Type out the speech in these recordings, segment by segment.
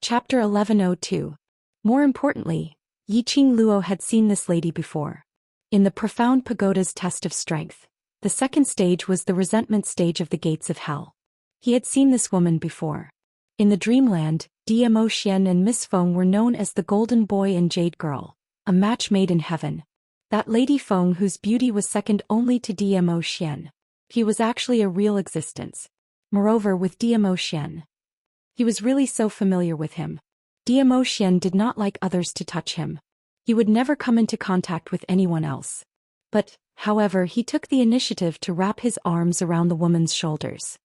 Chapter 1102. More importantly, Yiqing Luo had seen this lady before. In the profound pagoda's test of strength, the second stage was the resentment stage of the gates of hell. He had seen this woman before. In the dreamland, Zhou Xian and Miss Feng were known as the Golden Boy and Jade Girl, a match made in heaven. That Lady Feng whose beauty was second only to Zhou Xian. He was actually a real existence. Moreover, with Zhou Xian, he was really so familiar with him. Zhou Xian did not like others to touch him. He would never come into contact with anyone else. But, however, he took the initiative to wrap his arms around the woman's shoulders.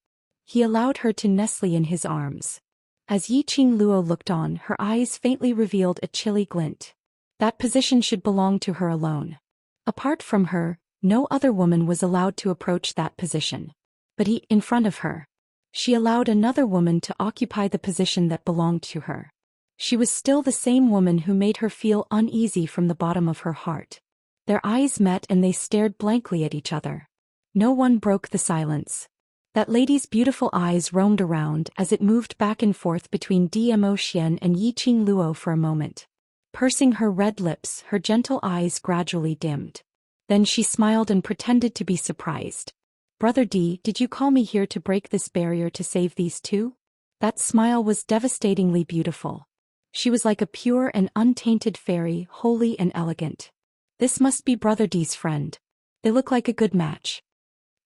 He allowed her to nestle in his arms. As Yiqing Luo looked on, her eyes faintly revealed a chilly glint. That position should belong to her alone. Apart from her, no other woman was allowed to approach that position. But in front of her, she allowed another woman to occupy the position that belonged to her. She was still the same woman who made her feel uneasy from the bottom of her heart. Their eyes met and they stared blankly at each other. No one broke the silence. That lady's beautiful eyes roamed around as it moved back and forth between Zhou Xian and Yiqing Luo for a moment. Pursing her red lips, her gentle eyes gradually dimmed. Then she smiled and pretended to be surprised. "Brother D, did you call me here to break this barrier to save these two?" That smile was devastatingly beautiful. She was like a pure and untainted fairy, holy and elegant. This must be Brother D's friend. They look like a good match.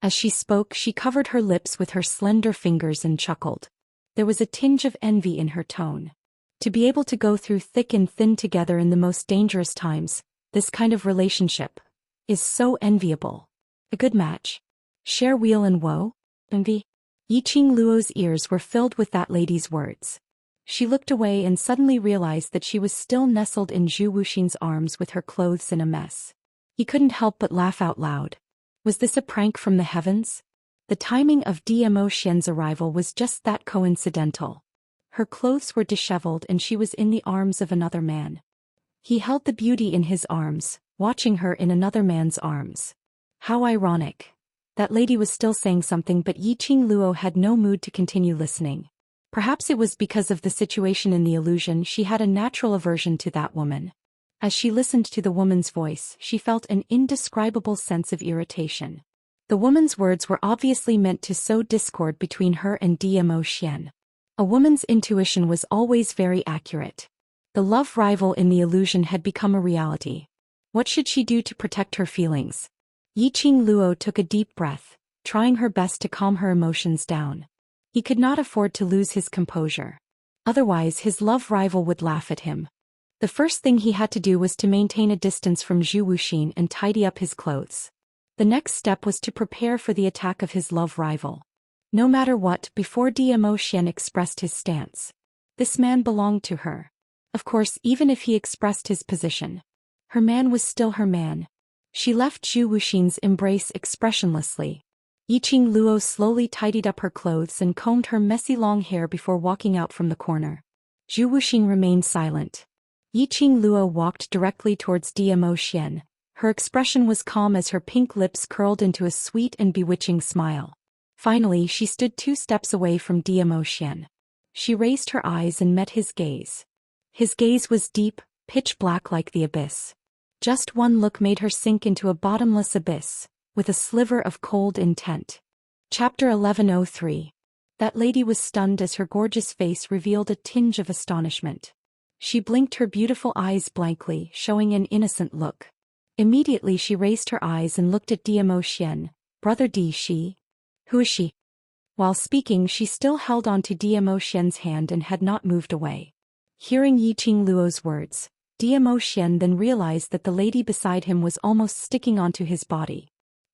As she spoke, she covered her lips with her slender fingers and chuckled. There was a tinge of envy in her tone. To be able to go through thick and thin together in the most dangerous times, this kind of relationship, is so enviable. A good match. Share weal and woe? Envy? Yiqing Luo's ears were filled with that lady's words. She looked away and suddenly realized that she was still nestled in Zhou Xian's arms with her clothes in a mess. He couldn't help but laugh out loud. Was this a prank from the heavens? The timing of Zhou Xian's arrival was just that coincidental. Her clothes were disheveled and she was in the arms of another man. He held the beauty in his arms, watching her in another man's arms. How ironic. That lady was still saying something, but Yiqing Luo had no mood to continue listening. Perhaps it was because of the situation in the illusion she had a natural aversion to that woman. As she listened to the woman's voice, she felt an indescribable sense of irritation. The woman's words were obviously meant to sow discord between her and Zhou Xian. A woman's intuition was always very accurate. The love rival in the illusion had become a reality. What should she do to protect her feelings? Yiqing Luo took a deep breath, trying her best to calm her emotions down. He could not afford to lose his composure. Otherwise his love rival would laugh at him. The first thing he had to do was to maintain a distance from Zhou Xian and tidy up his clothes. The next step was to prepare for the attack of his love rival. No matter what, before Zhou Xian expressed his stance, this man belonged to her. Of course, even if he expressed his position, her man was still her man. She left Zhou Xian's embrace expressionlessly. Yiqing Luo slowly tidied up her clothes and combed her messy long hair before walking out from the corner. Zhou Xian remained silent. Yiqing Luo walked directly towards Zhou Xian. Her expression was calm as her pink lips curled into a sweet and bewitching smile. Finally, she stood 2 steps away from Zhou Xian. She raised her eyes and met his gaze. His gaze was deep, pitch black like the abyss. Just one look made her sink into a bottomless abyss, with a sliver of cold intent. Chapter 1103. That lady was stunned as her gorgeous face revealed a tinge of astonishment. She blinked her beautiful eyes blankly, showing an innocent look. Immediately she raised her eyes and looked at Zhou Xian. "Brother D, she? Who is she?" While speaking, she still held on to Zhou Xian's hand and had not moved away. Hearing Yiqing Luo's words, Zhou Xian then realized that the lady beside him was almost sticking onto his body.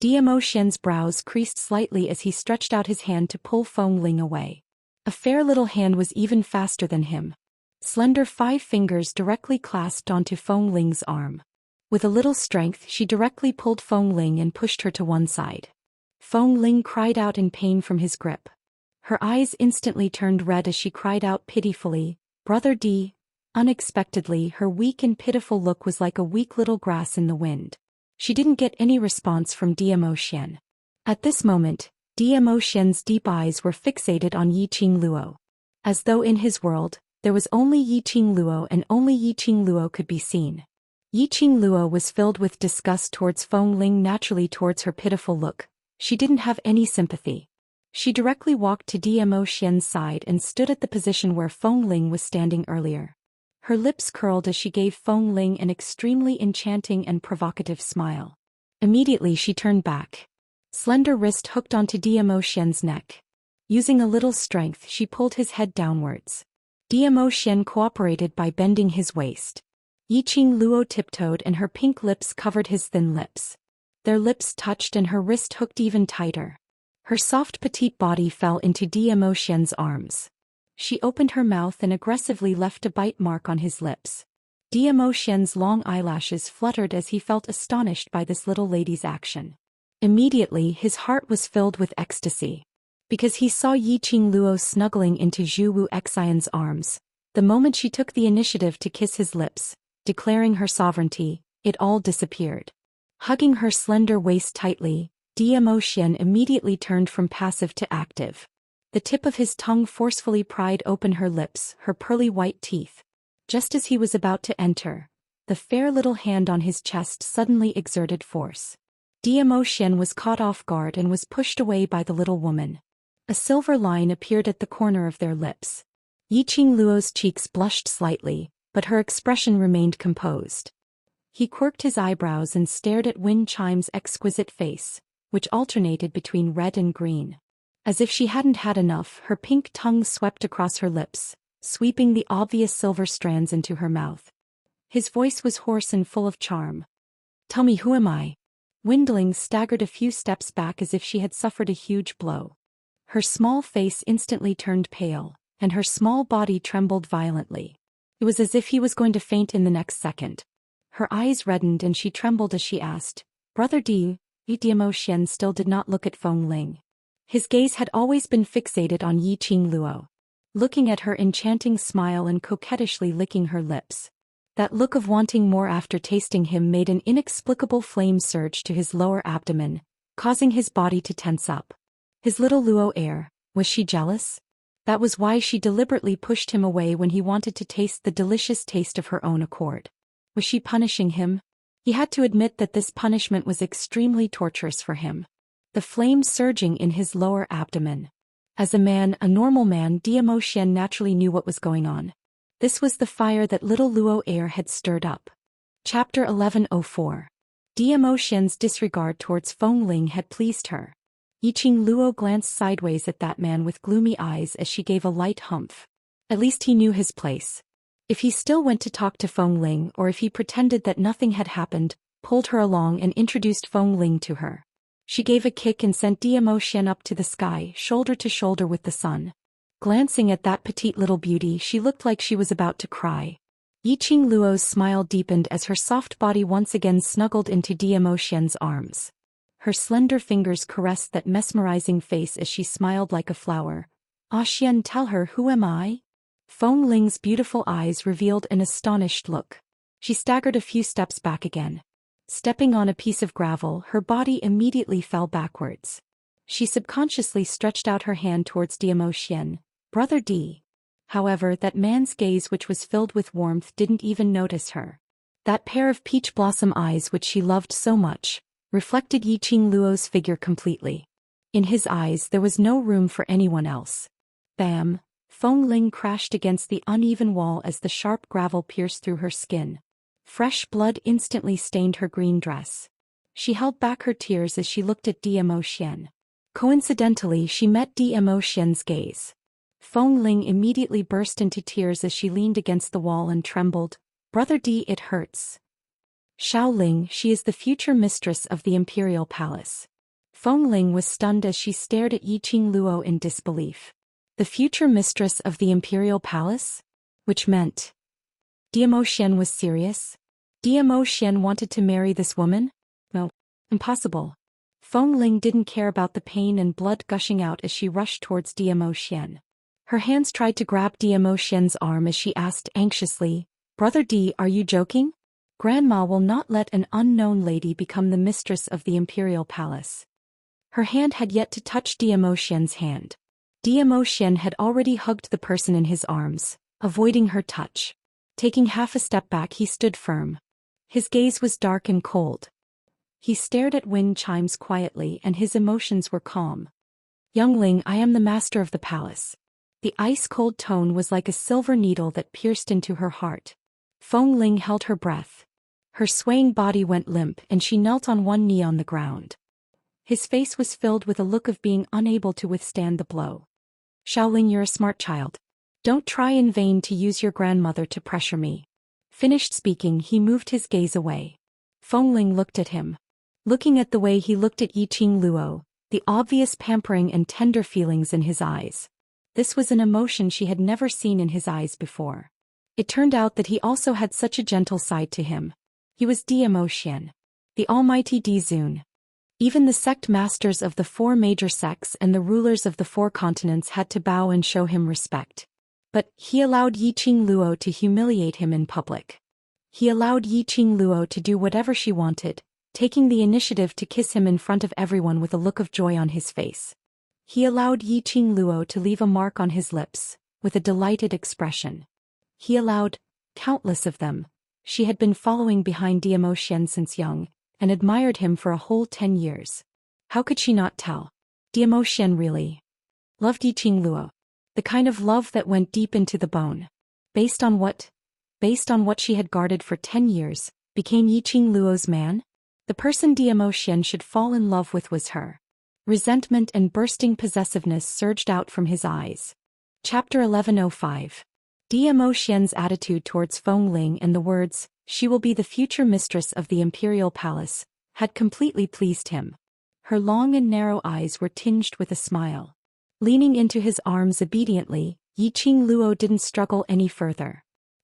Zhou Xian's brows creased slightly as he stretched out his hand to pull Feng Ling away. A fair little hand was even faster than him. Slender 5 fingers directly clasped onto Feng Ling's arm. With a little strength, she directly pulled Feng Ling and pushed her to one side. Feng Ling cried out in pain from his grip. Her eyes instantly turned red as she cried out pitifully, "Brother D." Unexpectedly, her weak and pitiful look was like a weak little grass in the wind. She didn't get any response from Zhou Xian. At this moment, Zhou Xian's deep eyes were fixated on Yiqing Luo. As though in his world, There was only Yiqing Luo, and only Yiqing Luo could be seen. Yiqing Luo was filled with disgust towards Feng Ling, naturally towards her pitiful look. She didn't have any sympathy. She directly walked to Dmo Xian's side and stood at the position where Feng Ling was standing earlier. Her lips curled as she gave Feng Ling an extremely enchanting and provocative smile. Immediately she turned back. Slender wrist hooked onto Dmo Xian's neck. Using a little strength, she pulled his head downwards. Dmo Xian cooperated by bending his waist. Yiqing Luo tiptoed and her pink lips covered his thin lips. Their lips touched and her wrist hooked even tighter. Her soft petite body fell into Dmo Xian's arms. She opened her mouth and aggressively left a bite mark on his lips. Dmo Xian's long eyelashes fluttered as he felt astonished by this little lady's action. Immediately his heart was filled with ecstasy. Because he saw Yiqing Luo snuggling into Zhu Xian's arms. The moment she took the initiative to kiss his lips, declaring her sovereignty, it all disappeared. Hugging her slender waist tightly, Dmo Xian immediately turned from passive to active. The tip of his tongue forcefully pried open her lips, her pearly white teeth. Just as he was about to enter, the fair little hand on his chest suddenly exerted force. Dmo Xian was caught off guard and was pushed away by the little woman. A silver line appeared at the corner of their lips. Yiqing Luo's cheeks blushed slightly, but her expression remained composed. He quirked his eyebrows and stared at Wen Chime's exquisite face, which alternated between red and green. As if she hadn't had enough, her pink tongue swept across her lips, sweeping the obvious silver strands into her mouth. His voice was hoarse and full of charm. "Tell me, who am I?" Windling staggered a few steps back as if she had suffered a huge blow. Her small face instantly turned pale, and her small body trembled violently. It was as if he was going to faint in the next second. Her eyes reddened and she trembled as she asked, "Brother Di?" Dmo Xian still did not look at Feng Ling. His gaze had always been fixated on Yiqing Luo. Looking at her enchanting smile and coquettishly licking her lips. That look of wanting more after tasting him made an inexplicable flame surge to his lower abdomen, causing his body to tense up. His little Luo heir, was she jealous? That was why she deliberately pushed him away when he wanted to taste the delicious taste of her own accord. Was she punishing him? He had to admit that this punishment was extremely torturous for him. The flame surging in his lower abdomen. As a man, a normal man, Dmo Xian naturally knew what was going on. This was the fire that little Luo heir had stirred up. Chapter 1104. Dmo Xian's disregard towards Feng Ling had pleased her. Yiqing Luo glanced sideways at that man with gloomy eyes as she gave a light humph. At least he knew his place. If he still went to talk to Feng Ling or if he pretended that nothing had happened, pulled her along and introduced Feng Ling to her. She gave a kick and sent Dmo Xian up to the sky, shoulder to shoulder with the sun. Glancing at that petite little beauty, she looked like she was about to cry. Yiqing Luo's smile deepened as her soft body once again snuggled into Dmo Xian's arms. Her slender fingers caressed that mesmerizing face as she smiled like a flower. "Ah Xian, tell her, who am I?" Feng Ling's beautiful eyes revealed an astonished look. She staggered a few steps back again. Stepping on a piece of gravel, her body immediately fell backwards. She subconsciously stretched out her hand towards Dmo Xian. "Brother Di." However, that man's gaze, which was filled with warmth, didn't even notice her. That pair of peach blossom eyes which she loved so much, reflected Yiqing Luo's figure completely. In his eyes there was no room for anyone else. Bam! Feng Ling crashed against the uneven wall as the sharp gravel pierced through her skin. Fresh blood instantly stained her green dress. She held back her tears as she looked at Dmo Xian. Coincidentally, she met Dmo Xian's gaze. Feng Ling immediately burst into tears as she leaned against the wall and trembled. "Brother Di, it hurts." "Xiao Ling, she is the future mistress of the imperial palace." Feng Ling was stunned as she stared at Yiqing Luo in disbelief. The future mistress of the imperial palace? Which meant Dmo Xian was serious? Dmo Xian wanted to marry this woman? No. Impossible. Feng Ling didn't care about the pain and blood gushing out as she rushed towards Dmo Xian. Her hands tried to grab Dmo Xian's arm as she asked anxiously, "Brother Di, are you joking? Grandma will not let an unknown lady become the mistress of the imperial palace." Her hand had yet to touch Dmo Xian's hand. Dmo Xian had already hugged the person in his arms, avoiding her touch. Taking half a step back, he stood firm. His gaze was dark and cold. He stared at wind chimes quietly, and his emotions were calm. "Youngling, I am the master of the palace." The ice-cold tone was like a silver needle that pierced into her heart. Feng Ling held her breath. Her swaying body went limp, and she knelt on one knee on the ground. His face was filled with a look of being unable to withstand the blow. "Xiaoling, you're a smart child. Don't try in vain to use your grandmother to pressure me." Finished speaking, he moved his gaze away. Feng Ling looked at him. Looking at the way he looked at Yiqing Luo, the obvious pampering and tender feelings in his eyes. This was an emotion she had never seen in his eyes before. It turned out that he also had such a gentle side to him. He was Zhou Xian, the almighty Zun. Even the sect masters of the 4 major sects and the rulers of the 4 continents had to bow and show him respect. But he allowed Yiqing Luo to humiliate him in public. He allowed Yiqing Luo to do whatever she wanted, taking the initiative to kiss him in front of everyone with a look of joy on his face. He allowed Yiqing Luo to leave a mark on his lips, with a delighted expression. He allowed, countless of them. She had been following behind Zhou Xian since young, and admired him for a whole 10 years. How could she not tell? Zhou Xian really loved Yiqing Luo. The kind of love that went deep into the bone. Based on what she had guarded for 10 years, became Yiqing Luo's man? The person Zhou Xian should fall in love with was her. Resentment and bursting possessiveness surged out from his eyes. Chapter 1105. Zhou Xian's attitude towards Feng Ling and the words, "She will be the future mistress of the imperial palace," had completely pleased him. Her long and narrow eyes were tinged with a smile. Leaning into his arms obediently, Yiqing Luo didn't struggle any further.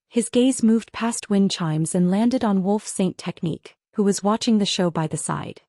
His gaze moved past wind chimes and landed on Wolf Saint Technique, who was watching the show by the side.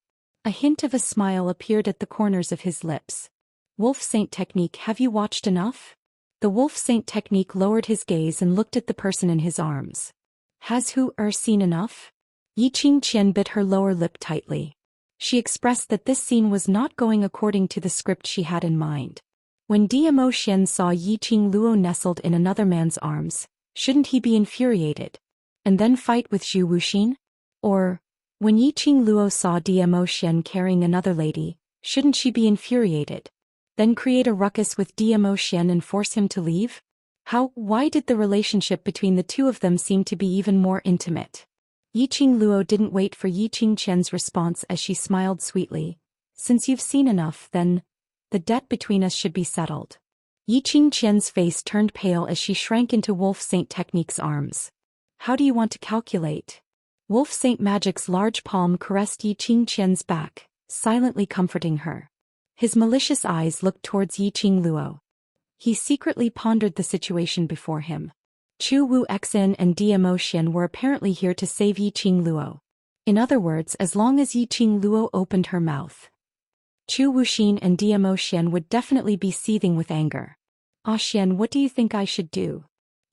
A hint of a smile appeared at the corners of his lips. "Wolf Saint Technique, have you watched enough?" The Wolf Saint Technique lowered his gaze and looked at the person in his arms. "Has seen enough?" Yiqing Qian bit her lower lip tightly. She expressed that this scene was not going according to the script she had in mind. When Zhou Xian saw Yiqing Luo nestled in another man's arms, shouldn't he be infuriated? And then fight with Zhu Wuxin? Or, when Yiqing Luo saw Zhou Xian carrying another lady, shouldn't she be infuriated? Then create a ruckus with Zhou Xian and force him to leave? Why did the relationship between the two of them seem to be even more intimate? Yiqing Luo didn't wait for Yiqing Qian's response as she smiled sweetly. "Since you've seen enough, then the debt between us should be settled." Yiqing Qian's face turned pale as she shrank into Wolf Saint Technique's arms. "How do you want to calculate?" Wolf Saint Magic's large palm caressed Yiqing Qian's back, silently comforting her. His malicious eyes looked towards Yiqing Luo. He secretly pondered the situation before him. Chu Wu Xin and Zhou Xian were apparently here to save Yiqing Luo. In other words, as long as Yiqing Luo opened her mouth, Zhu Wuxin and Zhou Xian would definitely be seething with anger. "Ah Xian, what do you think I should do?"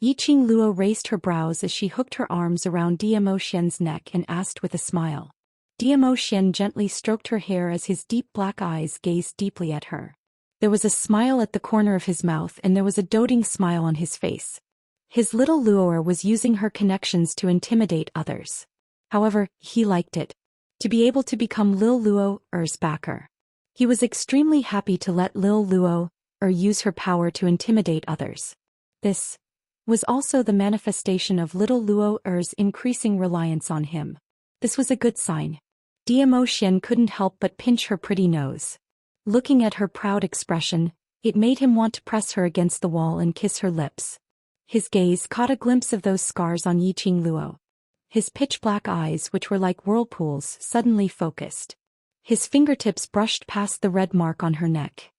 Yiqing Luo raised her brows as she hooked her arms around Zhou Xian's neck and asked with a smile. Zhou Xian gently stroked her hair as his deep black eyes gazed deeply at her. There was a smile at the corner of his mouth and there was a doting smile on his face. His little Luo'er was using her connections to intimidate others. However, he liked it. To be able to become Lil Luo'er's backer. He was extremely happy to let Lil Luo'er use her power to intimidate others. This was also the manifestation of little Luo'er's increasing reliance on him. This was a good sign. Zhou Xian couldn't help but pinch her pretty nose. Looking at her proud expression, it made him want to press her against the wall and kiss her lips. His gaze caught a glimpse of those scars on Yiqing Luo. His pitch-black eyes, which were like whirlpools, suddenly focused. His fingertips brushed past the red mark on her neck.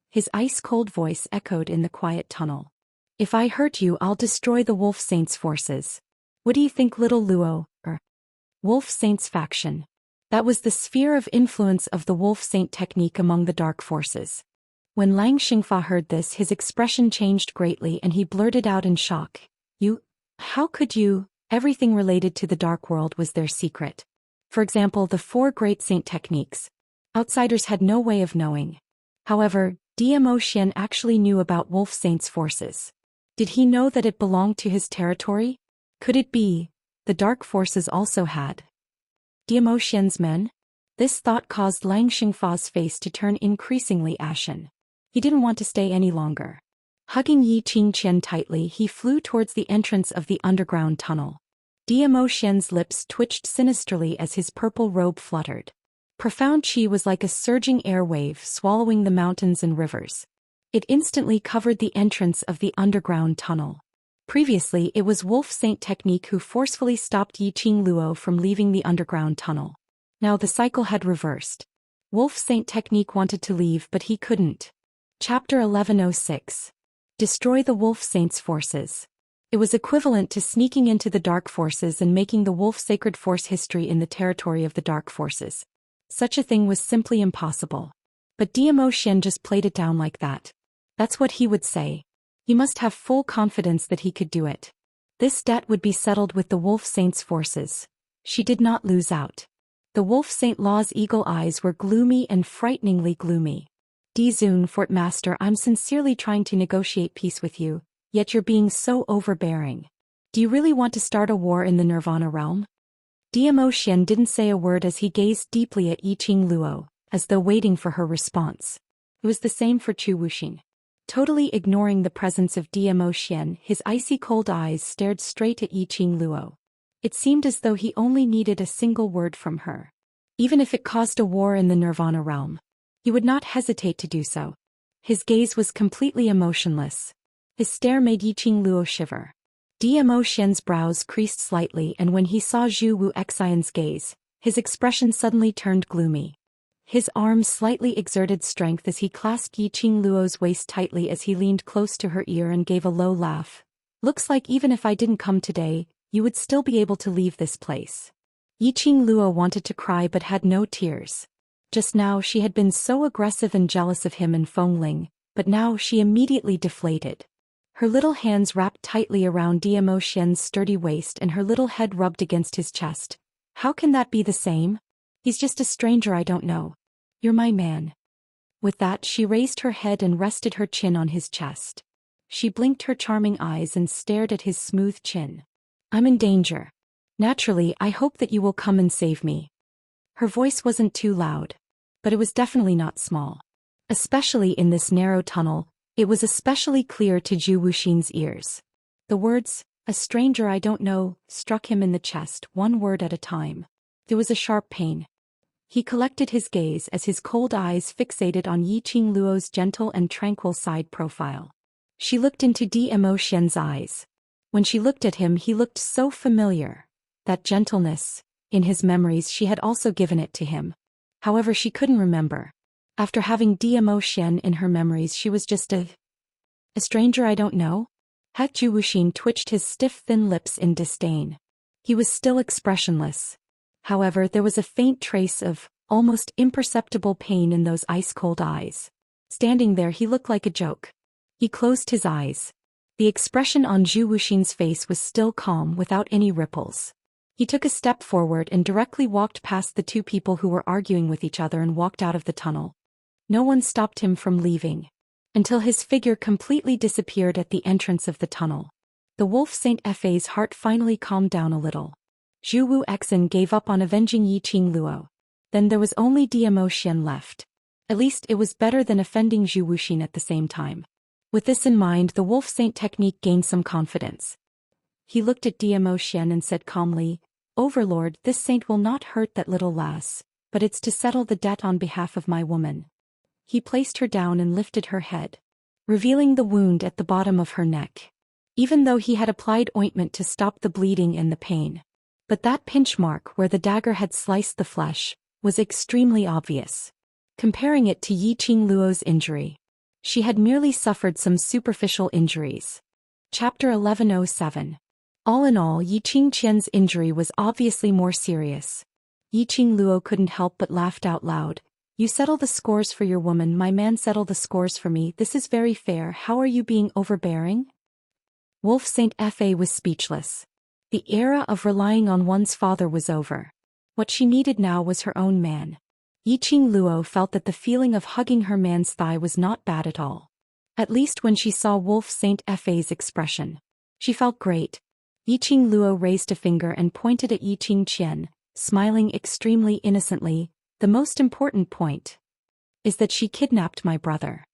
His ice-cold voice echoed in the quiet tunnel. "If I hurt you, I'll destroy the Wolf Saints' forces. What do you think, little Luo?" Wolf Saints faction. That was the sphere of influence of the Wolf Saint Technique among the dark forces. When Lang Xingfa heard this, his expression changed greatly and he blurted out in shock. How could you? Everything related to the dark world was their secret. For example, the 4 great saint techniques. Outsiders had no way of knowing. However, Zhou Xian actually knew about Wolf Saint's forces. Did he know that it belonged to his territory? Could it be the dark forces also had Diamo Xian's men? This thought caused Lang Xingfa's face to turn increasingly ashen. He didn't want to stay any longer. Hugging Yi Qingqian tightly, he flew towards the entrance of the underground tunnel. Diamo Xian's lips twitched sinisterly as his purple robe fluttered. Profound qi was like a surging air wave swallowing the mountains and rivers. It instantly covered the entrance of the underground tunnel. Previously, it was Wolf Saint technique who forcefully stopped Yiqing Luo from leaving the underground tunnel. Now the cycle had reversed. Wolf Saint technique wanted to leave but he couldn't. Chapter 1106. Destroy the Wolf Saint's forces. It was equivalent to sneaking into the Dark Forces and making the Wolf Sacred Force history in the territory of the Dark Forces. Such a thing was simply impossible. But Diamo Xian just played it down like that. That's what he would say. He must have full confidence that he could do it. This debt would be settled with the Wolf Saint's forces. She did not lose out. The Wolf Saint Law's eagle eyes were gloomy and frighteningly gloomy. Dizun, Fort Master, I'm sincerely trying to negotiate peace with you, yet you're being so overbearing. Do you really want to start a war in the Nirvana realm? Diamo Xian didn't say a word as he gazed deeply at Yiqing Luo, as though waiting for her response. It was the same for Chu Wuxing. Totally ignoring the presence of Diamo Xian, his icy cold eyes stared straight at Yiqing Luo. It seemed as though he only needed a single word from her. Even if it caused a war in the Nirvana realm, he would not hesitate to do so. His gaze was completely emotionless. His stare made Yiqing Luo shiver. Diamo Xian's brows creased slightly, and when he saw Zhu Xian's gaze, his expression suddenly turned gloomy. His arm slightly exerted strength as he clasped Yiqing Luo's waist tightly as he leaned close to her ear and gave a low laugh. Looks like even if I didn't come today, you would still be able to leave this place. Yiqing Luo wanted to cry but had no tears. Just now she had been so aggressive and jealous of him and Fengling, but now she immediately deflated. Her little hands wrapped tightly around Diamo Xian's sturdy waist and her little head rubbed against his chest. How can that be the same? He's just a stranger I don't know. You're my man. With that, she raised her head and rested her chin on his chest. She blinked her charming eyes and stared at his smooth chin. I'm in danger. Naturally, I hope that you will come and save me. Her voice wasn't too loud, but it was definitely not small. Especially in this narrow tunnel, it was especially clear to Zhu Wuxing's ears. The words, "a stranger I don't know," struck him in the chest, one word at a time. There was a sharp pain. He collected his gaze as his cold eyes fixated on Yiqing Luo's gentle and tranquil side profile. She looked into Diamo Xian's eyes. When she looked at him, he looked so familiar. That gentleness, in his memories she had also given it to him. However, she couldn't remember. After having Diamo Xian in her memories, she was just a stranger I don't know? Zhu Wuxing twitched his stiff thin lips in disdain. He was still expressionless. However, there was a faint trace of, almost imperceptible pain in those ice-cold eyes. Standing there, he looked like a joke. He closed his eyes. The expression on Zhu Wuxing's face was still calm without any ripples. He took a step forward and directly walked past the two people who were arguing with each other and walked out of the tunnel. No one stopped him from leaving, until his figure completely disappeared at the entrance of the tunnel. The Wolf Saint Fa's heart finally calmed down a little. Zhu Wuxing gave up on avenging Yiqing Luo. Then there was only Diamo Xian left. At least it was better than offending Zhu Wuxing at the same time. With this in mind, the Wolf Saint technique gained some confidence. He looked at Diamo Xian and said calmly, "Overlord, this saint will not hurt that little lass, but it's to settle the debt on behalf of my woman." He placed her down and lifted her head, revealing the wound at the bottom of her neck. Even though he had applied ointment to stop the bleeding and the pain, but that pinch mark where the dagger had sliced the flesh was extremely obvious. Comparing it to Yiqing Luo's injury, she had merely suffered some superficial injuries. Chapter 1107. All in all, Yiqing Qian's injury was obviously more serious. Yiqing Luo couldn't help but laughed out loud. "You settle the scores for your woman, my man settle the scores for me. This is very fair. How are you being overbearing?" Wolf Saint Fa was speechless. The era of relying on one's father was over. What she needed now was her own man. Yiqing Luo felt that the feeling of hugging her man's thigh was not bad at all. At least when she saw Wolf Saint Fei's expression. She felt great. Yiqing Luo raised a finger and pointed at Yiqing Qian, smiling extremely innocently. The most important point is that she kidnapped my brother.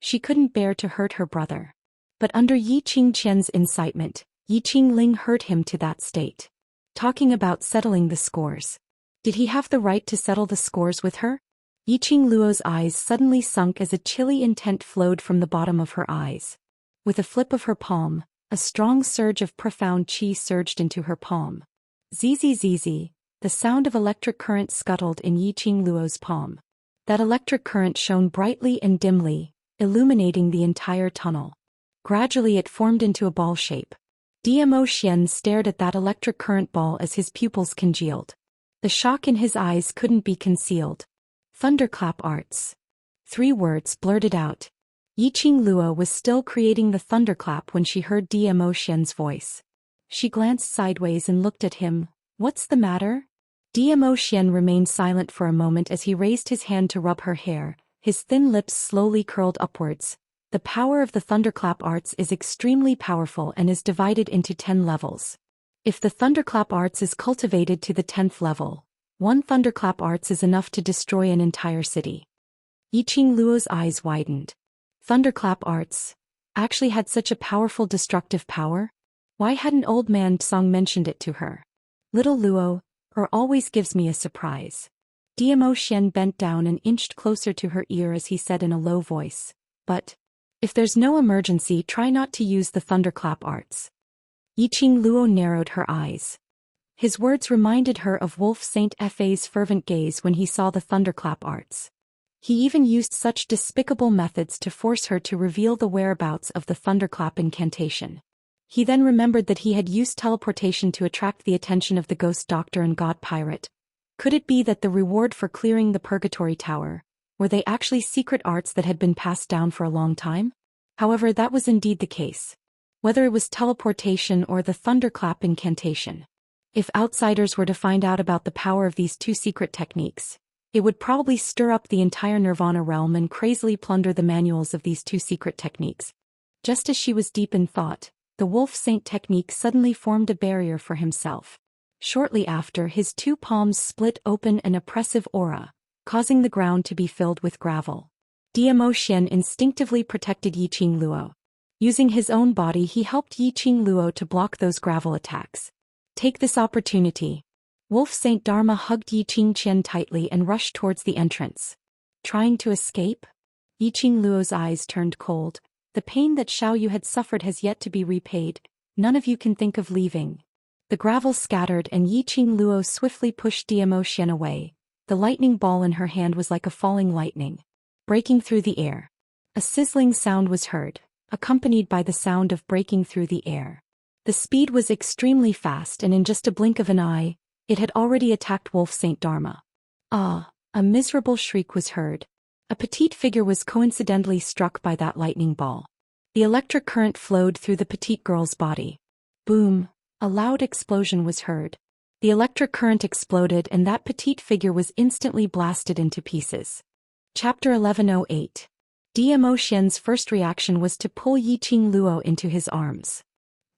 She couldn't bear to hurt her brother. But under Yiqing Qian's incitement, Yiqing Ling hurt him to that state. Talking about settling the scores. Did he have the right to settle the scores with her? Yiqing Luo's eyes suddenly sunk as a chilly intent flowed from the bottom of her eyes. With a flip of her palm, a strong surge of profound qi surged into her palm. Zzz, the sound of electric current scuttled in Yiqing Luo's palm. That electric current shone brightly and dimly, illuminating the entire tunnel. Gradually it formed into a ball shape. Zhou Xian stared at that electric current ball as his pupils congealed. The shock in his eyes couldn't be concealed. Thunderclap arts. 3 words blurted out. Yiqing Luo was still creating the thunderclap when she heard Zhou Xian's voice. She glanced sideways and looked at him. What's the matter? Zhou Xian remained silent for a moment as he raised his hand to rub her hair. His thin lips slowly curled upwards. The power of the thunderclap arts is extremely powerful and is divided into 10 levels. If the thunderclap arts is cultivated to the 10th level, 1 thunderclap arts is enough to destroy an entire city. Yiqing Luo's eyes widened. Thunderclap arts actually had such a powerful destructive power? Why hadn't old man Song mentioned it to her? Little Luo always gives me a surprise. Zhou Xian bent down and inched closer to her ear as he said in a low voice. But if there's no emergency, try not to use the thunderclap arts. Yiqing Luo narrowed her eyes. His words reminded her of Wolf Saint Fei's fervent gaze when he saw the thunderclap arts. He even used such despicable methods to force her to reveal the whereabouts of the thunderclap incantation. He then remembered that he had used teleportation to attract the attention of the ghost doctor and god pirate. Could it be that the reward for clearing the purgatory tower, were they actually secret arts that had been passed down for a long time? However, that was indeed the case. Whether it was teleportation or the thunderclap incantation. If outsiders were to find out about the power of these 2 secret techniques, it would probably stir up the entire Nirvana realm and crazily plunder the manuals of these 2 secret techniques. Just as she was deep in thought, the Wolf Saint technique suddenly formed a barrier for himself. Shortly after, his 2 palms split open an oppressive aura, causing the ground to be filled with gravel. Zhou Xian instinctively protected Yiqing Luo. Using his own body, he helped Yiqing Luo to block those gravel attacks. Take this opportunity. Wolf Saint Dharma hugged Yiqing Qian tightly and rushed towards the entrance. Trying to escape? Yiqing Luo's eyes turned cold. The pain that Xiaoyu had suffered has yet to be repaid. None of you can think of leaving. The gravel scattered and Yiqing Luo swiftly pushed Zhou Xian away. The lightning ball in her hand was like a falling lightning, breaking through the air. A sizzling sound was heard, accompanied by the sound of breaking through the air. The speed was extremely fast and in just a blink of an eye, it had already attacked Wolf Saint Dharma. Ah! A miserable shriek was heard. A petite figure was coincidentally struck by that lightning ball. The electric current flowed through the petite girl's body. Boom! A loud explosion was heard. The electric current exploded and that petite figure was instantly blasted into pieces. Chapter 1108. Zhou Xian's first reaction was to pull Yiqing Luo into his arms.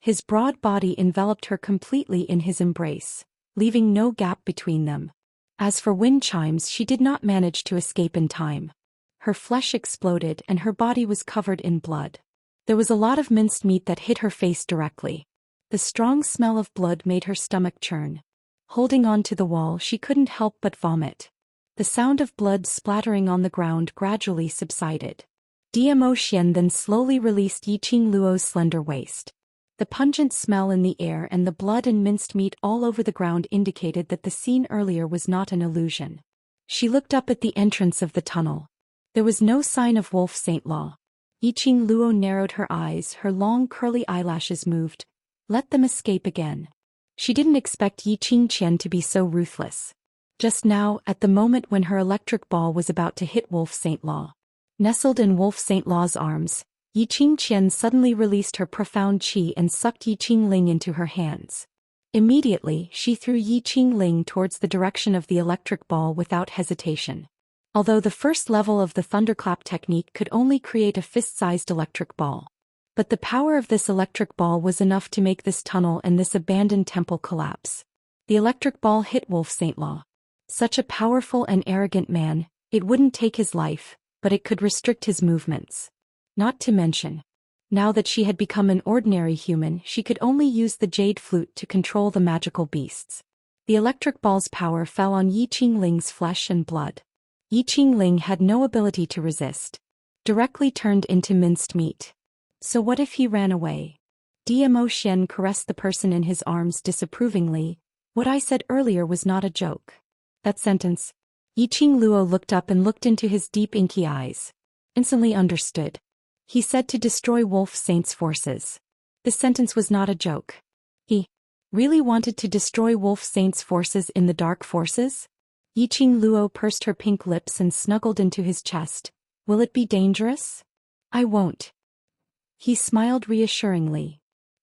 His broad body enveloped her completely in his embrace, leaving no gap between them. As for wind chimes, she did not manage to escape in time. Her flesh exploded and her body was covered in blood. There was a lot of minced meat that hit her face directly. The strong smell of blood made her stomach churn. Holding on to the wall, she couldn't help but vomit. The sound of blood splattering on the ground gradually subsided. Zhou Xian then slowly released Yiqing Luo's slender waist. The pungent smell in the air and the blood and minced meat all over the ground indicated that the scene earlier was not an illusion. She looked up at the entrance of the tunnel. There was no sign of Wolf Saint Law. Yiqing Luo narrowed her eyes, her long curly eyelashes moved. Let them escape again. She didn't expect Yiqing Qian to be so ruthless. Just now, at the moment when her electric ball was about to hit Wolf Saint Law. Nestled in Wolf Saint Law's arms, Yiqing Qian suddenly released her profound qi and sucked Yiqing Ling into her hands. Immediately, she threw Yiqing Ling towards the direction of the electric ball without hesitation. although the first level of the thunderclap technique could only create a fist-sized electric ball. But the power of this electric ball was enough to make this tunnel and this abandoned temple collapse. The electric ball hit Wolf Saintlaw. Such a powerful and arrogant man, it wouldn't take his life, but it could restrict his movements. Not to mention, now that she had become an ordinary human, she could only use the jade flute to control the magical beasts. The electric ball's power fell on Yi Qingling's flesh and blood. Yi Qingling had no ability to resist. Directly turned into minced meat. So what if he ran away? Zhou Xian caressed the person in his arms disapprovingly. What I said earlier was not a joke. That sentence. Yi Qingluo looked up and looked into his deep inky eyes. Instantly understood. He said to destroy Wolf Saint's forces. This sentence was not a joke. He really wanted to destroy Wolf Saint's forces in the dark forces? Yi Qingluo pursed her pink lips and snuggled into his chest. Will it be dangerous? I won't. He smiled reassuringly.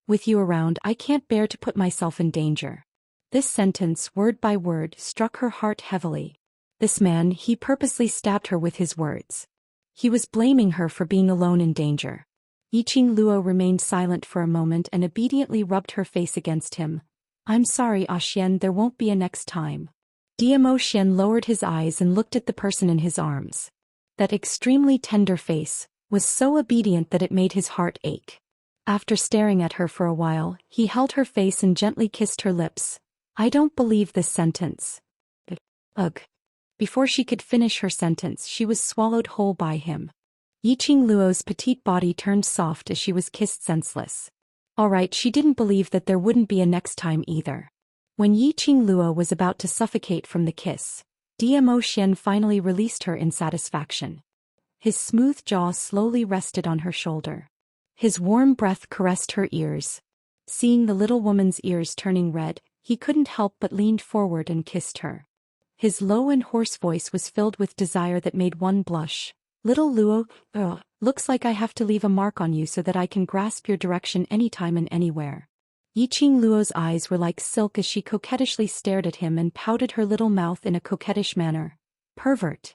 With you around, I can't bear to put myself in danger. This sentence, word by word, struck her heart heavily. This man, he purposely stabbed her with his words. He was blaming her for being alone in danger. Yi Qingluo remained silent for a moment and obediently rubbed her face against him. I'm sorry, Xian, there won't be a next time. Zhou Xian lowered his eyes and looked at the person in his arms. That extremely tender face was so obedient that it made his heart ache. After staring at her for a while, he held her face and gently kissed her lips. I don't believe this sentence. Ugh. Before she could finish her sentence, she was swallowed whole by him. Yi Qingluo's petite body turned soft as she was kissed senseless. Alright, she didn't believe that there wouldn't be a next time either. When Yi Qingluo was about to suffocate from the kiss, Zhou Xian finally released her in satisfaction. His smooth jaw slowly rested on her shoulder. His warm breath caressed her ears. Seeing the little woman's ears turning red, he couldn't help but leaned forward and kissed her. His low and hoarse voice was filled with desire that made one blush. Little Luo, looks like I have to leave a mark on you so that I can grasp your direction anytime and anywhere. Yi Qingluo's eyes were like silk as she coquettishly stared at him and pouted her little mouth in a coquettish manner. Pervert.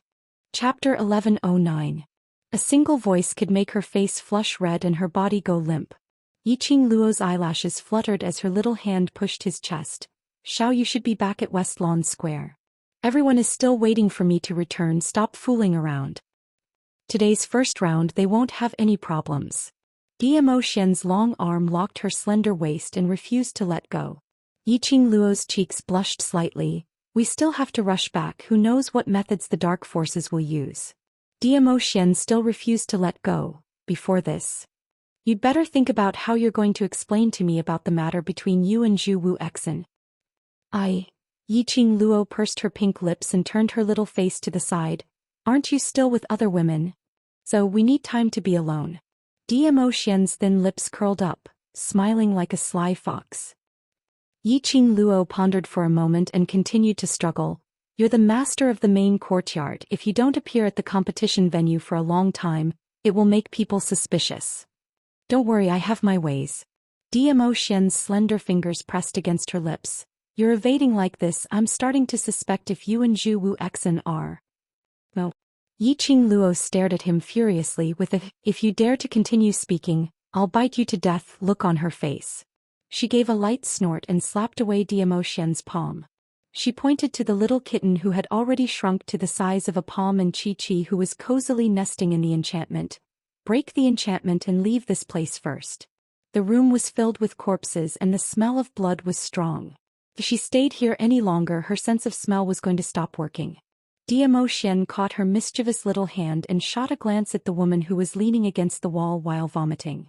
Chapter 1109. A single voice could make her face flush red and her body go limp. Yi Qingluo's eyelashes fluttered as her little hand pushed his chest. Xiao, you should be back at West Lawn Square. Everyone is still waiting for me to return. Stop fooling around. Today's first round they won't have any problems. Zhou Xian's long arm locked her slender waist and refused to let go. Yi Qingluo's cheeks blushed slightly. We still have to rush back. Who knows what methods the dark forces will use. Zhou Xian still refused to let go. Before this, you'd better think about how you're going to explain to me about the matter between you and Zhu Wuxia. Yi Qingluo pursed her pink lips and turned her little face to the side. Aren't you still with other women? So we need time to be alone. Zhou Xian's thin lips curled up, smiling like a sly fox. Yi Qingluo pondered for a moment and continued to struggle. You're the master of the main courtyard. If you don't appear at the competition venue for a long time, it will make people suspicious. Don't worry, I have my ways. Zhou Xian's slender fingers pressed against her lips. You're evading like this, I'm starting to suspect if you and Zhu Wuxia are. No. Yi Qingluo stared at him furiously with a, if you dare to continue speaking, I'll bite you to death look on her face. She gave a light snort and slapped away Zhou Xian's palm. She pointed to the little kitten who had already shrunk to the size of a palm and Chi-Chi who was cozily nesting in the enchantment. Break the enchantment and leave this place first. The room was filled with corpses and the smell of blood was strong. If she stayed here any longer, her sense of smell was going to stop working. Zhou Xian caught her mischievous little hand and shot a glance at the woman who was leaning against the wall while vomiting.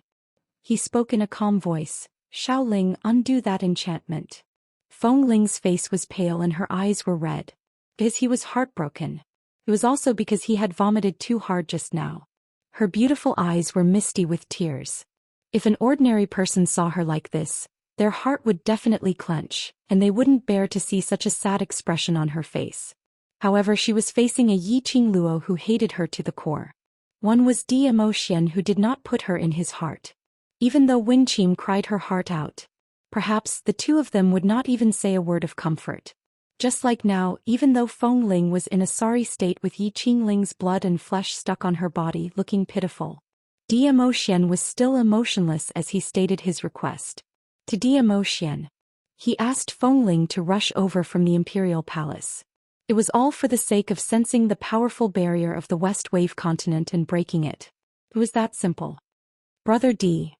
He spoke in a calm voice. Xiaoling, undo that enchantment. Feng Ling's face was pale and her eyes were red. Because he was heartbroken. It was also because he had vomited too hard just now. Her beautiful eyes were misty with tears. If an ordinary person saw her like this, their heart would definitely clench, and they wouldn't bear to see such a sad expression on her face. However, she was facing a Yi Qingluo who hated her to the core. One was Zhou Xian who did not put her in his heart. Even though Wenqing cried her heart out, perhaps the two of them would not even say a word of comfort. Just like now, even though Feng Ling was in a sorry state with Yi Qingling's blood and flesh stuck on her body looking pitiful, Demo Xian was still emotionless as he stated his request. To Demo Xian, he asked Feng Ling to rush over from the imperial palace. It was all for the sake of sensing the powerful barrier of the West Wave continent and breaking it. It was that simple. Brother D.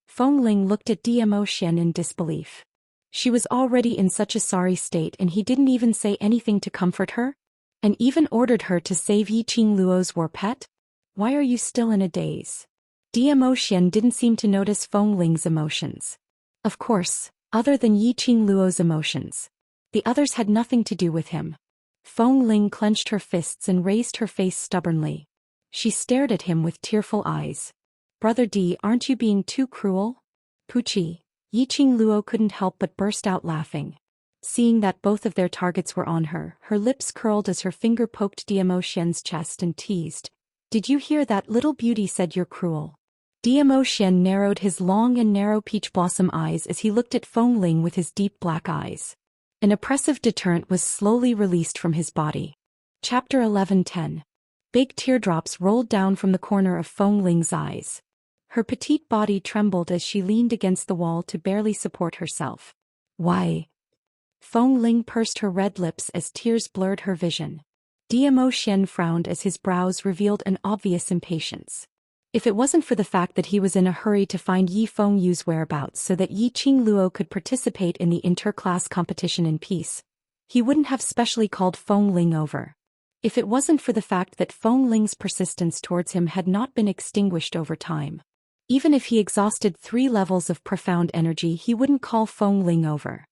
Feng Ling looked at Demo Xian in disbelief. She was already in such a sorry state and he didn't even say anything to comfort her? And even ordered her to save Yi Qingluo's war pet? Why are you still in a daze? Demo Xian didn't seem to notice Feng Ling's emotions. Of course, other than Yi Qingluo's emotions. The others had nothing to do with him. Feng Ling clenched her fists and raised her face stubbornly. She stared at him with tearful eyes. Brother D, aren't you being too cruel? Puchi. Yi Qingluo couldn't help but burst out laughing. Seeing that both of their targets were on her, her lips curled as her finger poked Demo Xian's chest and teased. Did you hear that? Little beauty said you're cruel. Demo Xian narrowed his long and narrow peach blossom eyes as he looked at Feng Ling with his deep black eyes. An oppressive deterrent was slowly released from his body. Chapter 11:10. Big teardrops rolled down from the corner of Feng Ling's eyes. Her petite body trembled as she leaned against the wall to barely support herself. Why? Feng Ling pursed her red lips as tears blurred her vision. Demo Xian frowned as his brows revealed an obvious impatience. If it wasn't for the fact that he was in a hurry to find Yi Fengyu's whereabouts so that Yi Qingluo could participate in the inter-class competition in peace, he wouldn't have specially called Feng Ling over. If it wasn't for the fact that Feng Ling's persistence towards him had not been extinguished over time. Even if he exhausted 3 levels of profound energy, he wouldn't call Feng Ling over.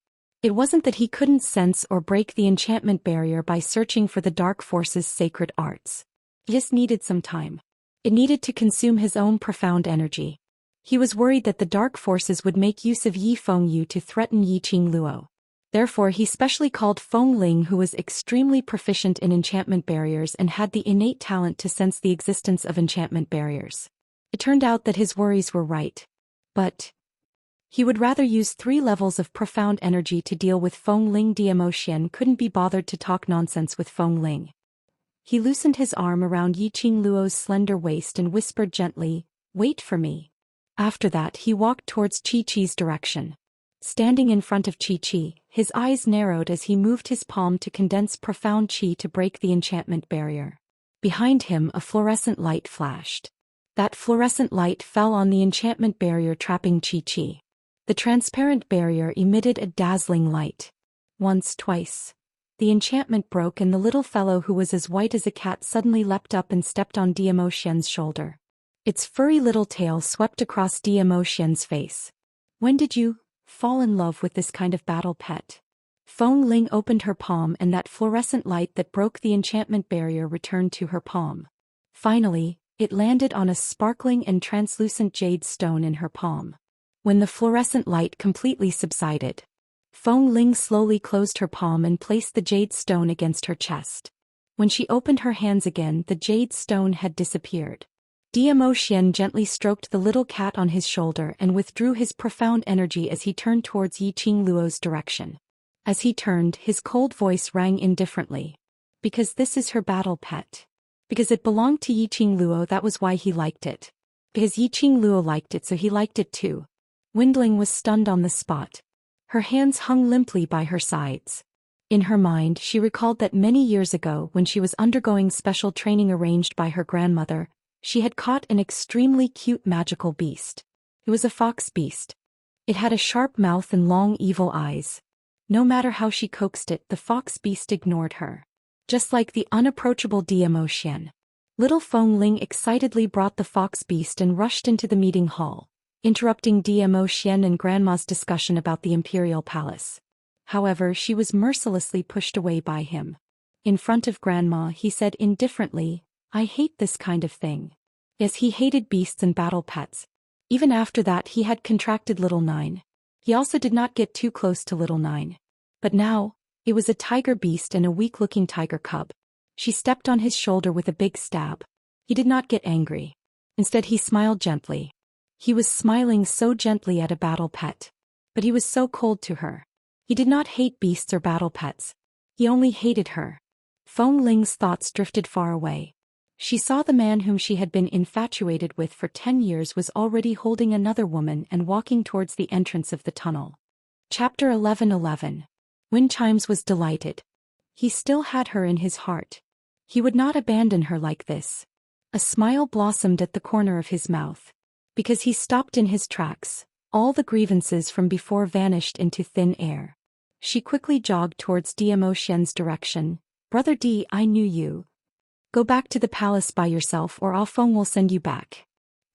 It wasn't that he couldn't sense or break the enchantment barrier by searching for the dark force's sacred arts. It just needed some time. It needed to consume his own profound energy. He was worried that the dark forces would make use of Yi Fengyu to threaten Yi Qingluo. Therefore he specially called Feng Ling, who was extremely proficient in enchantment barriers and had the innate talent to sense the existence of enchantment barriers. It turned out that his worries were right. But he would rather use 3 levels of profound energy to deal with Feng Ling. Demo Xian couldn't be bothered to talk nonsense with Feng Ling. He loosened his arm around Yi Qingluo's slender waist and whispered gently, "Wait for me." After that he walked towards Chi-Chi's direction. Standing in front of Chi-Chi, his eyes narrowed as he moved his palm to condense profound chi to break the enchantment barrier. Behind him a fluorescent light flashed. That fluorescent light fell on the enchantment barrier trapping Chi-Chi. The transparent barrier emitted a dazzling light. Once, twice. The enchantment broke and the little fellow, who was as white as a cat, suddenly leapt up and stepped on Demo Xian's shoulder. Its furry little tail swept across Demo Xian's face. "When did you fall in love with this kind of battle pet?" Feng Ling opened her palm and that fluorescent light that broke the enchantment barrier returned to her palm. Finally, it landed on a sparkling and translucent jade stone in her palm. When the fluorescent light completely subsided, Feng Ling slowly closed her palm and placed the jade stone against her chest. When she opened her hands again, the jade stone had disappeared. Demo Xian gently stroked the little cat on his shoulder and withdrew his profound energy as he turned towards Yi Qingluo's direction. As he turned, his cold voice rang indifferently. "Because this is her battle pet. Because it belonged to Yi Qingluo, that was why he liked it. Because Yi Qingluo liked it, so he liked it too." Windling was stunned on the spot. Her hands hung limply by her sides. In her mind she recalled that many years ago, when she was undergoing special training arranged by her grandmother, she had caught an extremely cute magical beast. It was a fox beast. It had a sharp mouth and long evil eyes. No matter how she coaxed it, the fox beast ignored her. Just like the unapproachable Demo Xian. Little Feng Ling excitedly brought the fox beast and rushed into the meeting hall, interrupting Demo Xian and Grandma's discussion about the imperial palace. However, she was mercilessly pushed away by him. In front of Grandma he said indifferently, "I hate this kind of thing." Yes, he hated beasts and battle pets. Even after that he had contracted Little Nine. He also did not get too close to Little Nine. But now, it was a tiger beast and a weak-looking tiger cub. She stepped on his shoulder with a big stab. He did not get angry. Instead he smiled gently. He was smiling so gently at a battle pet. But he was so cold to her. He did not hate beasts or battle pets. He only hated her. Feng Ling's thoughts drifted far away. She saw the man whom she had been infatuated with for 10 years was already holding another woman and walking towards the entrance of the tunnel. Chapter 11:11. Wind Chimes was delighted. He still had her in his heart. He would not abandon her like this. A smile blossomed at the corner of his mouth. Because he stopped in his tracks, all the grievances from before vanished into thin air. She quickly jogged towards Zhou Xian's direction. Brother D, I knew you. Go back to the palace by yourself or Ah Feng will send you back.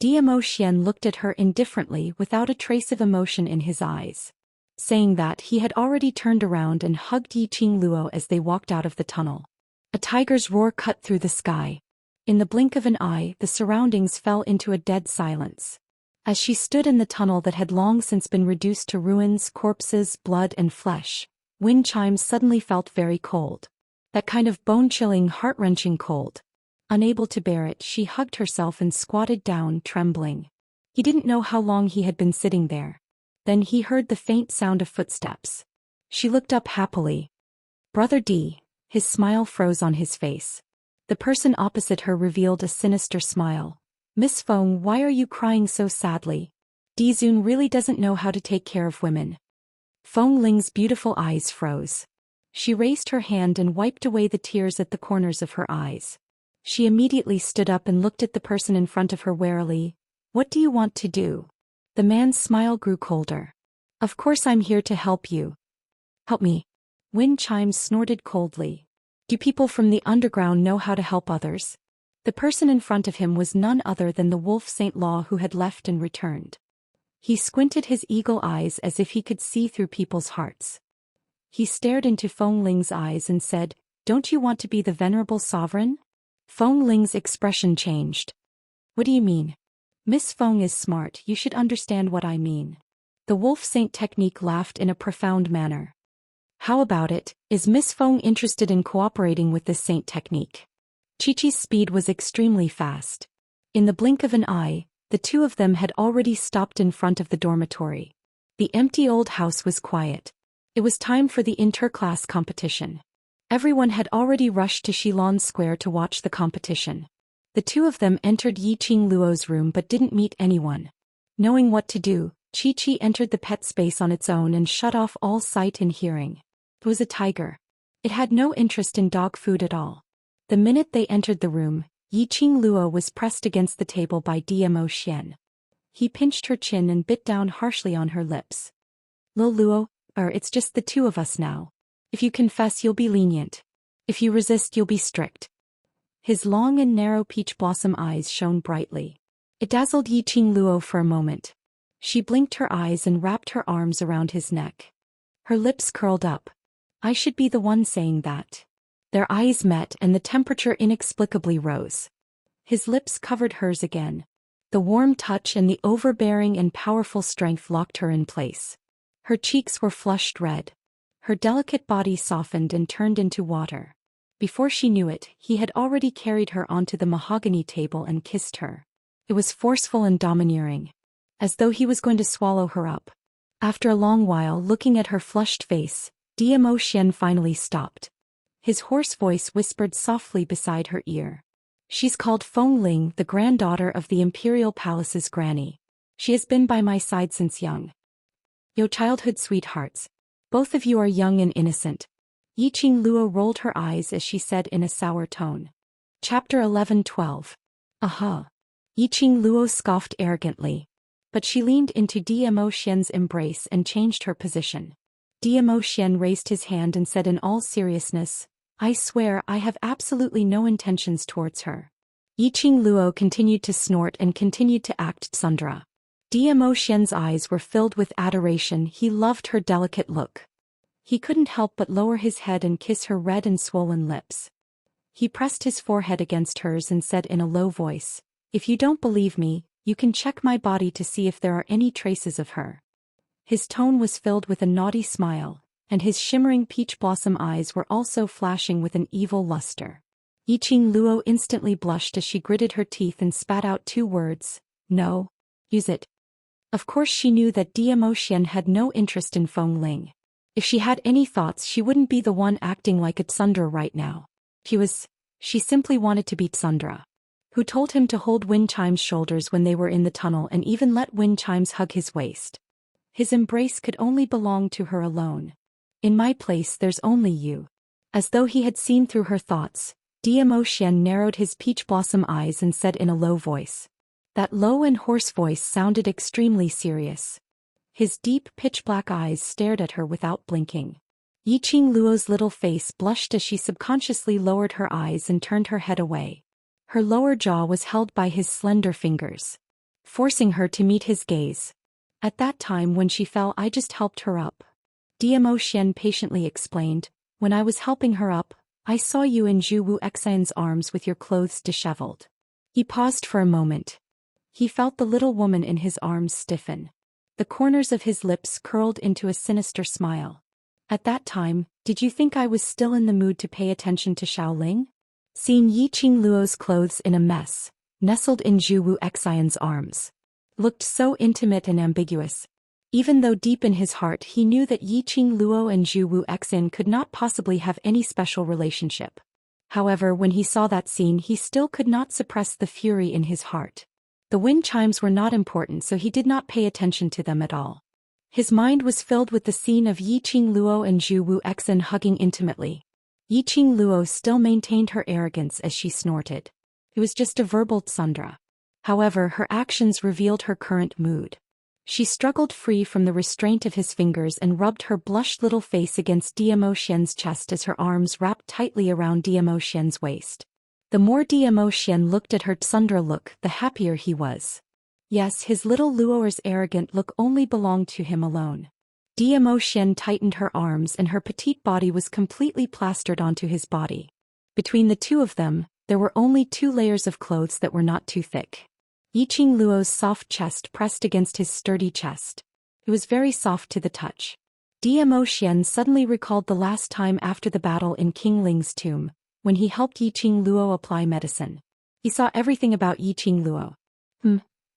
Zhou Xian looked at her indifferently without a trace of emotion in his eyes. Saying that, he had already turned around and hugged Yiqing Luo as they walked out of the tunnel. A tiger's roar cut through the sky. In the blink of an eye, the surroundings fell into a dead silence. As she stood in the tunnel that had long since been reduced to ruins, corpses, blood and flesh, Wind Chimes suddenly felt very cold. That kind of bone-chilling, heart-wrenching cold. Unable to bear it, she hugged herself and squatted down, trembling. He didn't know how long he had been sitting there. Then he heard the faint sound of footsteps. She looked up happily. Brother D. His smile froze on his face. The person opposite her revealed a sinister smile. Miss Feng, why are you crying so sadly? Dizun really doesn't know how to take care of women. Feng Ling's beautiful eyes froze. She raised her hand and wiped away the tears at the corners of her eyes. She immediately stood up and looked at the person in front of her warily. What do you want to do? The man's smile grew colder. Of course I'm here to help you. Help me. Wind Chimes snorted coldly. Do people from the underground know how to help others? The person in front of him was none other than the wolf Saint Law who had left and returned. He squinted his eagle eyes as if he could see through people's hearts. He stared into Feng Ling's eyes and said, Don't you want to be the venerable sovereign? Feng Ling's expression changed. What do you mean? Miss Feng is smart, you should understand what I mean. The wolf saint technique laughed in a profound manner. How about it, is Miss Feng interested in cooperating with this saint technique? Chi-Chi's speed was extremely fast. In the blink of an eye, the two of them had already stopped in front of the dormitory. The empty old house was quiet. It was time for the inter-class competition. Everyone had already rushed to Shilon Square to watch the competition. The two of them entered Yiqing Luo's room but didn't meet anyone. Knowing what to do, Chi-Chi entered the pet space on its own and shut off all sight and hearing. It was a tiger. It had no interest in dog food at all. The minute they entered the room, Yiqing Luo was pressed against the table by Zhou Xian. He pinched her chin and bit down harshly on her lips. Lil Luo, it's just the two of us now. If you confess, you'll be lenient. If you resist, you'll be strict. His long and narrow peach blossom eyes shone brightly. It dazzled Yiqing Luo for a moment. She blinked her eyes and wrapped her arms around his neck. Her lips curled up. I should be the one saying that. Their eyes met and the temperature inexplicably rose. His lips covered hers again. The warm touch and the overbearing and powerful strength locked her in place. Her cheeks were flushed red. Her delicate body softened and turned into water. Before she knew it, he had already carried her onto the mahogany table and kissed her. It was forceful and domineering. As though he was going to swallow her up. After a long while looking at her flushed face, Zhou Xian finally stopped. His hoarse voice whispered softly beside her ear. She's called Feng Ling, the granddaughter of the Imperial Palace's granny. She has been by my side since young. Yo childhood sweethearts. Both of you are young and innocent. Yiqing Luo rolled her eyes as she said in a sour tone. Chapter 11:12. Aha. Yiqing Luo scoffed arrogantly. But she leaned into Zhou Xian's embrace and changed her position. Zhou Xian raised his hand and said in all seriousness, I swear I have absolutely no intentions towards her. Yiqing Luo continued to snort and continued to act tsundra. Zhou Xian's eyes were filled with adoration. He loved her delicate look. He couldn't help but lower his head and kiss her red and swollen lips. He pressed his forehead against hers and said in a low voice, If you don't believe me, you can check my body to see if there are any traces of her. His tone was filled with a naughty smile, and his shimmering peach blossom eyes were also flashing with an evil luster. Yiqing Luo instantly blushed as she gritted her teeth and spat out two words, No. Use it. Of course she knew that Zhou Xian had no interest in Feng Ling. If she had any thoughts, she wouldn't be the one acting like a tsundere right now. She simply wanted to be tsundere. Who told him to hold Wind Chime's shoulders when they were in the tunnel and even let Wind Chimes hug his waist. His embrace could only belong to her alone. In my place there's only you. As though he had seen through her thoughts, Zhou Xian narrowed his peach blossom eyes and said in a low voice. That low and hoarse voice sounded extremely serious. His deep pitch-black eyes stared at her without blinking. Yiqing Luo's little face blushed as she subconsciously lowered her eyes and turned her head away. Her lower jaw was held by his slender fingers, forcing her to meet his gaze. At that time when she fell, I just helped her up. Zhou Xian patiently explained. When I was helping her up, I saw you in Zhu Xian's arms with your clothes disheveled. He paused for a moment. He felt the little woman in his arms stiffen. The corners of his lips curled into a sinister smile. At that time, did you think I was still in the mood to pay attention to Xiaoling? Seeing Yiqing Luo's clothes in a mess, nestled in Zhu Xian's arms, looked so intimate and ambiguous. Even though deep in his heart he knew that Yiqing Luo and Zhu Xian could not possibly have any special relationship. However, when he saw that scene, he still could not suppress the fury in his heart. The wind chimes were not important, so he did not pay attention to them at all. His mind was filled with the scene of Yiqing Luo and Zhu Xian hugging intimately. Yiqing Luo still maintained her arrogance as she snorted. It was just a verbal tsundere. However, her actions revealed her current mood. She struggled free from the restraint of his fingers and rubbed her blushed little face against Zhou Xian's chest as her arms wrapped tightly around Zhou Xian's waist. The more Zhou Xian looked at her tsundere look, the happier he was. Yes, his little Luoer's arrogant look only belonged to him alone. Zhou Xian tightened her arms and her petite body was completely plastered onto his body. Between the two of them, there were only 2 layers of clothes that were not too thick. Yiqing Luo's soft chest pressed against his sturdy chest. It was very soft to the touch. Zhou Xian suddenly recalled the last time after the battle in King Ling's tomb, when he helped Yiqing Luo apply medicine. He saw everything about Yiqing Luo.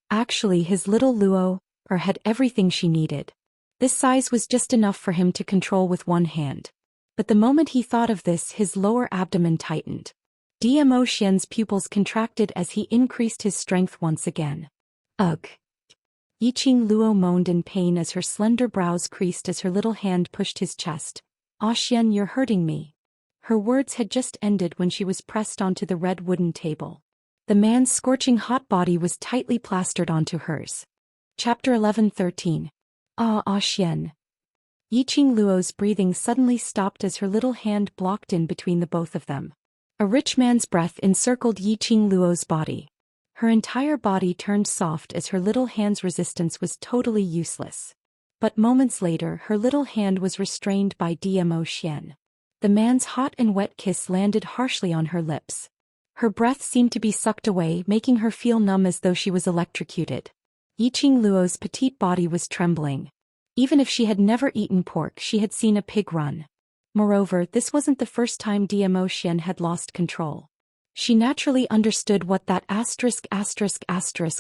Actually his little Luo had everything she needed. This size was just enough for him to control with one hand. But the moment he thought of this, his lower abdomen tightened. Zhou Xian's pupils contracted as he increased his strength once again. Ugh! Yiqing Luo moaned in pain as her slender brows creased as her little hand pushed his chest. "Ah Xian, you're hurting me." Her words had just ended when she was pressed onto the red wooden table. The man's scorching hot body was tightly plastered onto hers. Chapter 11:13. Ah Xian. Yiqing Luo's breathing suddenly stopped as her little hand blocked in between the both of them. A rich man's breath encircled Yiqing Luo's body. Her entire body turned soft as her little hand's resistance was totally useless. But moments later, her little hand was restrained by Zhou Xian. The man's hot and wet kiss landed harshly on her lips. Her breath seemed to be sucked away, making her feel numb as though she was electrocuted. Yiqing Luo's petite body was trembling. Even if she had never eaten pork, she had seen a pig run. Moreover, this wasn't the first time Zhou Xian had lost control. She naturally understood what that asterisk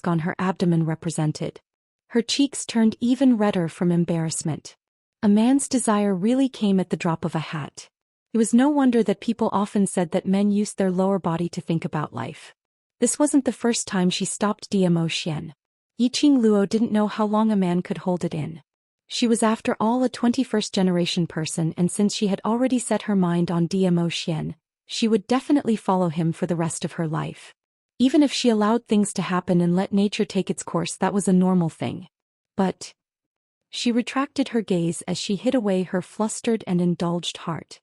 on her abdomen represented. Her cheeks turned even redder from embarrassment. A man's desire really came at the drop of a hat. It was no wonder that people often said that men used their lower body to think about life. This wasn't the first time she stopped Zhou Xian. Yiqing Luo didn't know how long a man could hold it in. She was after all a 21st generation person, and since she had already set her mind on Zhou Xian, she would definitely follow him for the rest of her life. Even if she allowed things to happen and let nature take its course, that was a normal thing. But she retracted her gaze as she hid away her flustered and indulged heart.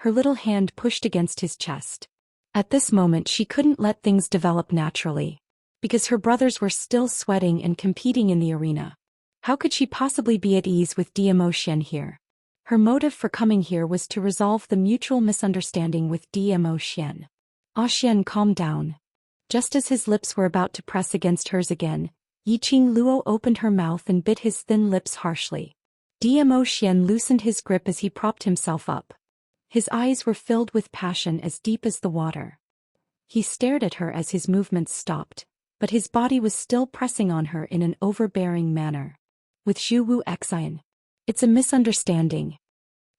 Her little hand pushed against his chest. At this moment she couldn't let things develop naturally, because her brothers were still sweating and competing in the arena. How could she possibly be at ease with Zhou Xian here? Her motive for coming here was to resolve the mutual misunderstanding with Zhou Xian. Ah Xian, calm down. Just as his lips were about to press against hers again, Yiqing Luo opened her mouth and bit his thin lips harshly. Zhou Xian loosened his grip as he propped himself up. His eyes were filled with passion as deep as the water. He stared at her as his movements stopped, but his body was still pressing on her in an overbearing manner. With Zhu Xian. It's a misunderstanding.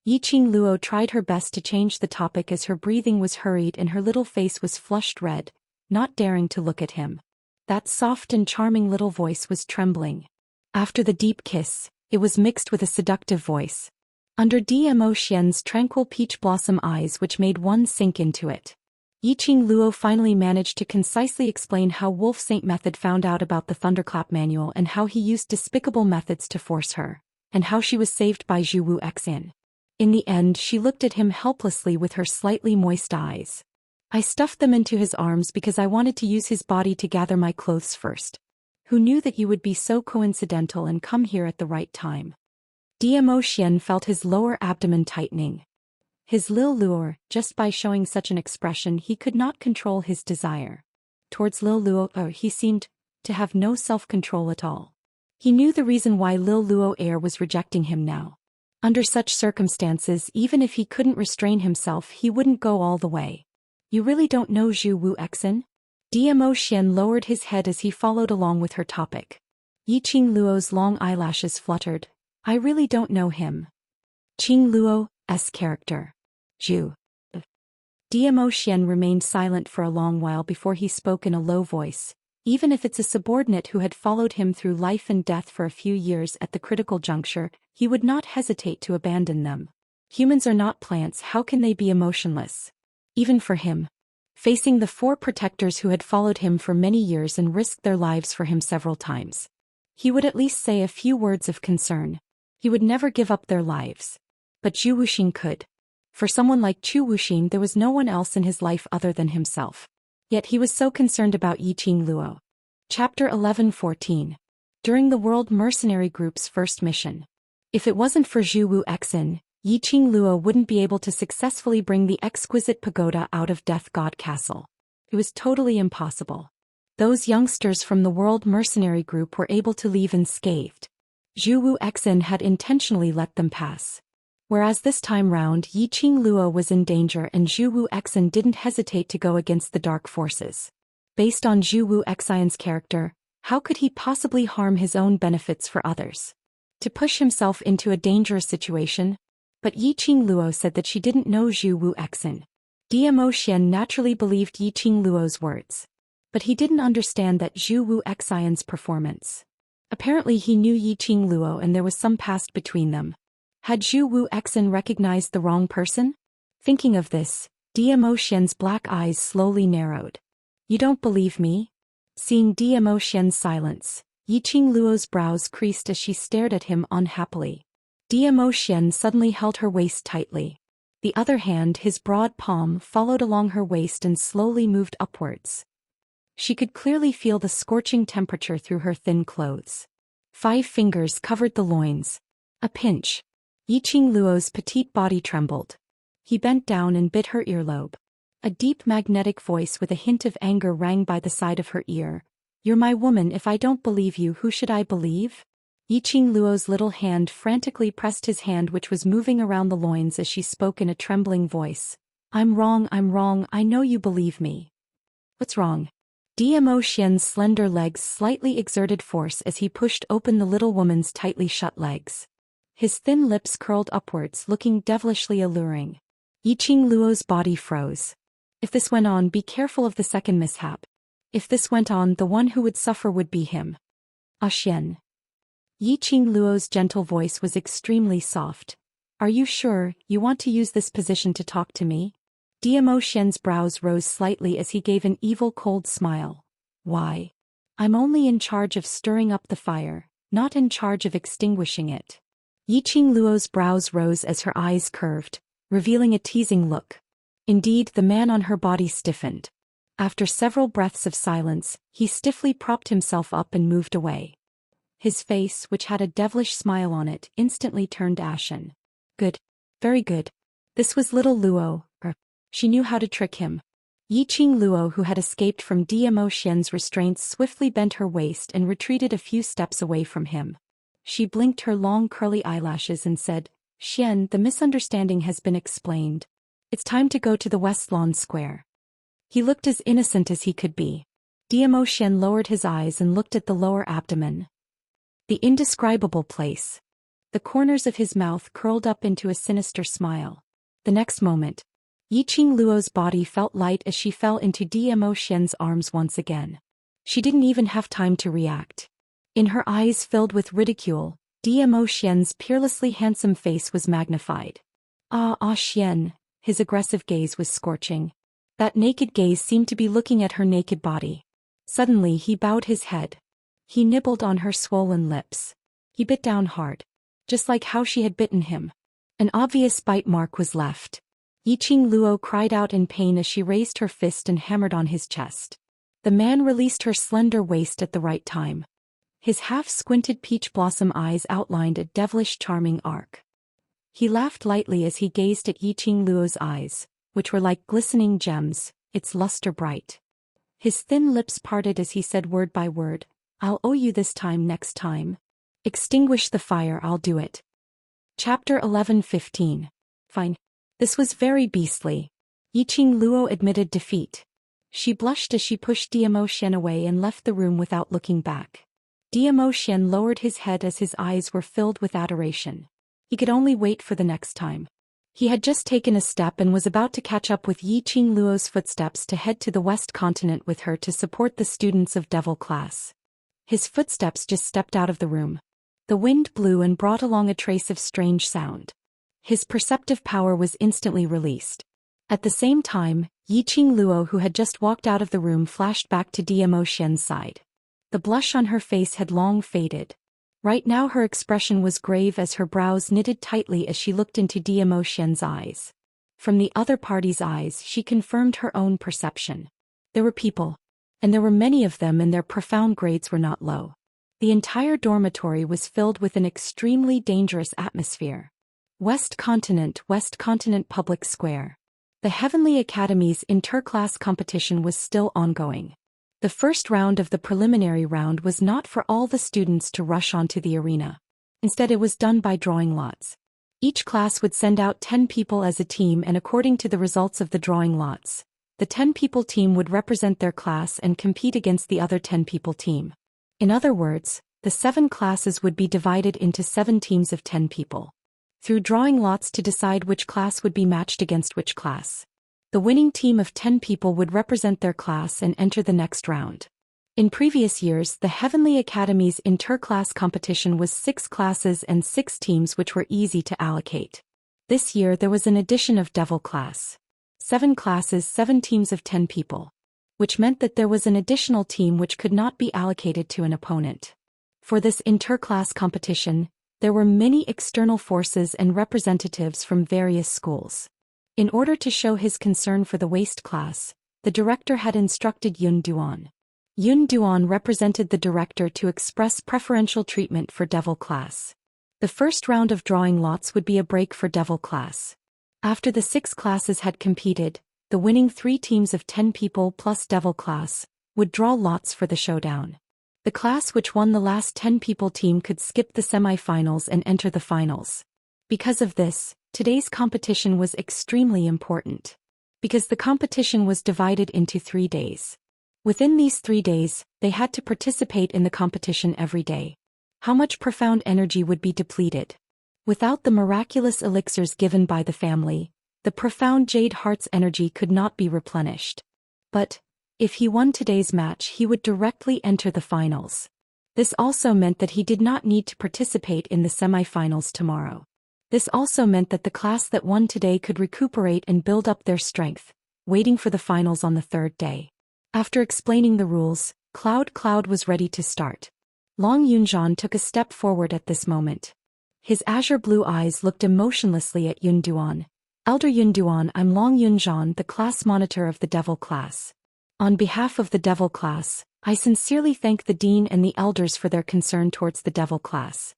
Yiqing Luo tried her best to change the topic as her breathing was hurried and her little face was flushed red, not daring to look at him. That soft and charming little voice was trembling. After the deep kiss, it was mixed with a seductive voice. Under Dmo Xian's tranquil peach blossom eyes which made one sink into it. Yiqing Luo finally managed to concisely explain how Wolf Saint Method found out about the Thunderclap manual and how he used despicable methods to force her, and how she was saved by Zhu Xian. In the end she looked at him helplessly with her slightly moist eyes. I stuffed them into his arms because I wanted to use his body to gather my clothes first. Who knew that you would be so coincidental and come here at the right time? Dmo Xian felt his lower abdomen tightening. His Lil Luo, just by showing such an expression he could not control his desire. Towards Lil Luo he seemed to have no self-control at all. He knew the reason why Lil Luo was rejecting him now. Under such circumstances even if he couldn't restrain himself he wouldn't go all the way. You really don't know Zhu Xian? Dmo Xian lowered his head as he followed along with her topic. Yiqing Luo's long eyelashes fluttered. I really don't know him. Qing Luo's character. Zhu. Dmo Xian remained silent for a long while before he spoke in a low voice. Even if it's a subordinate who had followed him through life and death for a few years at the critical juncture, he would not hesitate to abandon them. Humans are not plants, how can they be emotionless? Even for him. Facing the 4 protectors who had followed him for many years and risked their lives for him several times. He would at least say a few words of concern. He would never give up their lives. But Zhu Wuxin could. For someone like Zhu Wuxin there was no one else in his life other than himself. Yet he was so concerned about Yiqing Luo. Chapter 11-14. During the World Mercenary Group's first mission. If it wasn't for Zhu Xian, Yiqing Luo wouldn't be able to successfully bring the exquisite pagoda out of Death God Castle. It was totally impossible. Those youngsters from the World Mercenary Group were able to leave unscathed. Zhu Xian had intentionally let them pass. Whereas this time round Yiqing Luo was in danger and Zhu Xian didn't hesitate to go against the dark forces. Based on Zhu Xian's character, how could he possibly harm his own benefits for others? To push himself into a dangerous situation? But Yiqing Luo said that she didn't know Zhu Xian. Dmo Xian naturally believed Yiqing Luo's words. But he didn't understand that Zhu Xian's performance. Apparently he knew Yiqing Luo and there was some past between them. Had Zhu Xian recognized the wrong person? Thinking of this, Dmo Xian's black eyes slowly narrowed. You don't believe me? Seeing Dmo Xian's silence, Yiqing Luo's brows creased as she stared at him unhappily. Dmo Xian suddenly held her waist tightly. The other hand, his broad palm, followed along her waist and slowly moved upwards. She could clearly feel the scorching temperature through her thin clothes. 5 fingers covered the loins. A pinch. Yiqing Luo's petite body trembled. He bent down and bit her earlobe. A deep magnetic voice with a hint of anger rang by the side of her ear. You're my woman, if I don't believe you, who should I believe? Yiqing Luo's little hand frantically pressed his hand which was moving around the loins as she spoke in a trembling voice. I'm wrong, I know you believe me. What's wrong? Dmo Xian's slender legs slightly exerted force as he pushed open the little woman's tightly shut legs. His thin lips curled upwards, looking devilishly alluring. Yiqing Luo's body froze. If this went on, be careful of the second mishap. If this went on, the one who would suffer would be him. Xian. Yiqing Luo's gentle voice was extremely soft. Are you sure you want to use this position to talk to me? Dmo Xian's brows rose slightly as he gave an evil cold smile. Why? I'm only in charge of stirring up the fire, not in charge of extinguishing it. Yiqing Luo's brows rose as her eyes curved, revealing a teasing look. Indeed, the man on her body stiffened. After several breaths of silence, he stiffly propped himself up and moved away. His face, which had a devilish smile on it, instantly turned ashen. Good. Very good. This was little Luo. She knew how to trick him. Yiqing Luo, who had escaped from Dmo Xian's restraints, swiftly bent her waist and retreated a few steps away from him. She blinked her long curly eyelashes and said, Xian, the misunderstanding has been explained. It's time to go to the West Lawn Square. He looked as innocent as he could be. Dmo Xian lowered his eyes and looked at the lower abdomen. The indescribable place. The corners of his mouth curled up into a sinister smile. The next moment, Yiqing Luo's body felt light as she fell into Dmo Xian's arms once again. She didn't even have time to react. In her eyes filled with ridicule, Dmo Xian's peerlessly handsome face was magnified. Xian, his aggressive gaze was scorching. That naked gaze seemed to be looking at her naked body. Suddenly he bowed his head. He nibbled on her swollen lips. He bit down hard. Just like how she had bitten him. An obvious bite mark was left. Yiqing Luo cried out in pain as she raised her fist and hammered on his chest. The man released her slender waist at the right time. His half-squinted peach blossom eyes outlined a devilish charming arc. He laughed lightly as he gazed at Yiqing Luo's eyes, which were like glistening gems, its luster bright. His thin lips parted as he said word by word, "I'll owe you this time next time. Extinguish the fire, I'll do it." Chapter 11:15. Fine. This was very beastly. Yiqing Luo admitted defeat. She blushed as she pushed Dmo Xian away and left the room without looking back. Dmo Xian lowered his head as his eyes were filled with adoration. He could only wait for the next time. He had just taken a step and was about to catch up with Yiqing Luo's footsteps to head to the West Continent with her to support the students of Devil class. His footsteps just stepped out of the room. The wind blew and brought along a trace of strange sound. His perceptive power was instantly released. At the same time, Yiqing Luo, who had just walked out of the room, flashed back to Dmo Xian's side. The blush on her face had long faded. Right now her expression was grave as her brows knitted tightly as she looked into Dmo Xian's eyes. From the other party's eyes she confirmed her own perception. There were people. And there were many of them, and their profound grades were not low. The entire dormitory was filled with an extremely dangerous atmosphere. West Continent Public Square. The Heavenly Academy's inter-class competition was still ongoing. The first round of the preliminary round was not for all the students to rush onto the arena. Instead, it was done by drawing lots. Each class would send out 10 people as a team, and according to the results of the drawing lots, the 10-people team would represent their class and compete against the other 10-people team. In other words, the 7 classes would be divided into 7 teams of 10 people. Through drawing lots to decide which class would be matched against which class. The winning team of 10 people would represent their class and enter the next round. In previous years, the Heavenly Academy's inter-class competition was 6 classes and 6 teams, which were easy to allocate. This year there was an addition of Devil class. 7 classes, 7 teams of 10 people. Which meant that there was an additional team which could not be allocated to an opponent. For this inter-class competition, there were many external forces and representatives from various schools. In order to show his concern for the waste class, the director had instructed Yun Duan. Yun Duan represented the director to express preferential treatment for Devil class. The first round of drawing lots would be a break for Devil class. After the 6 classes had competed, the winning 3 teams of 10 people plus Devil class would draw lots for the showdown. The class which won the last 10-people team could skip the semi-finals and enter the finals. Because of this, today's competition was extremely important. Because the competition was divided into 3 days. Within these 3 days, they had to participate in the competition every day. How much profound energy would be depleted? Without the miraculous elixirs given by the family, the profound Jade Heart's energy could not be replenished. But, if he won today's match, he would directly enter the finals. This also meant that he did not need to participate in the semi-finals tomorrow. This also meant that the class that won today could recuperate and build up their strength, waiting for the finals on the 3rd day. After explaining the rules, Cloud was ready to start. Long Yunzhan took a step forward at this moment. His azure blue eyes looked emotionlessly at Yun Duan. "Elder Yun Duan, I'm Long Yunzhan, the class monitor of the Devil class. On behalf of the Devil class, I sincerely thank the Dean and the Elders for their concern towards the Devil class."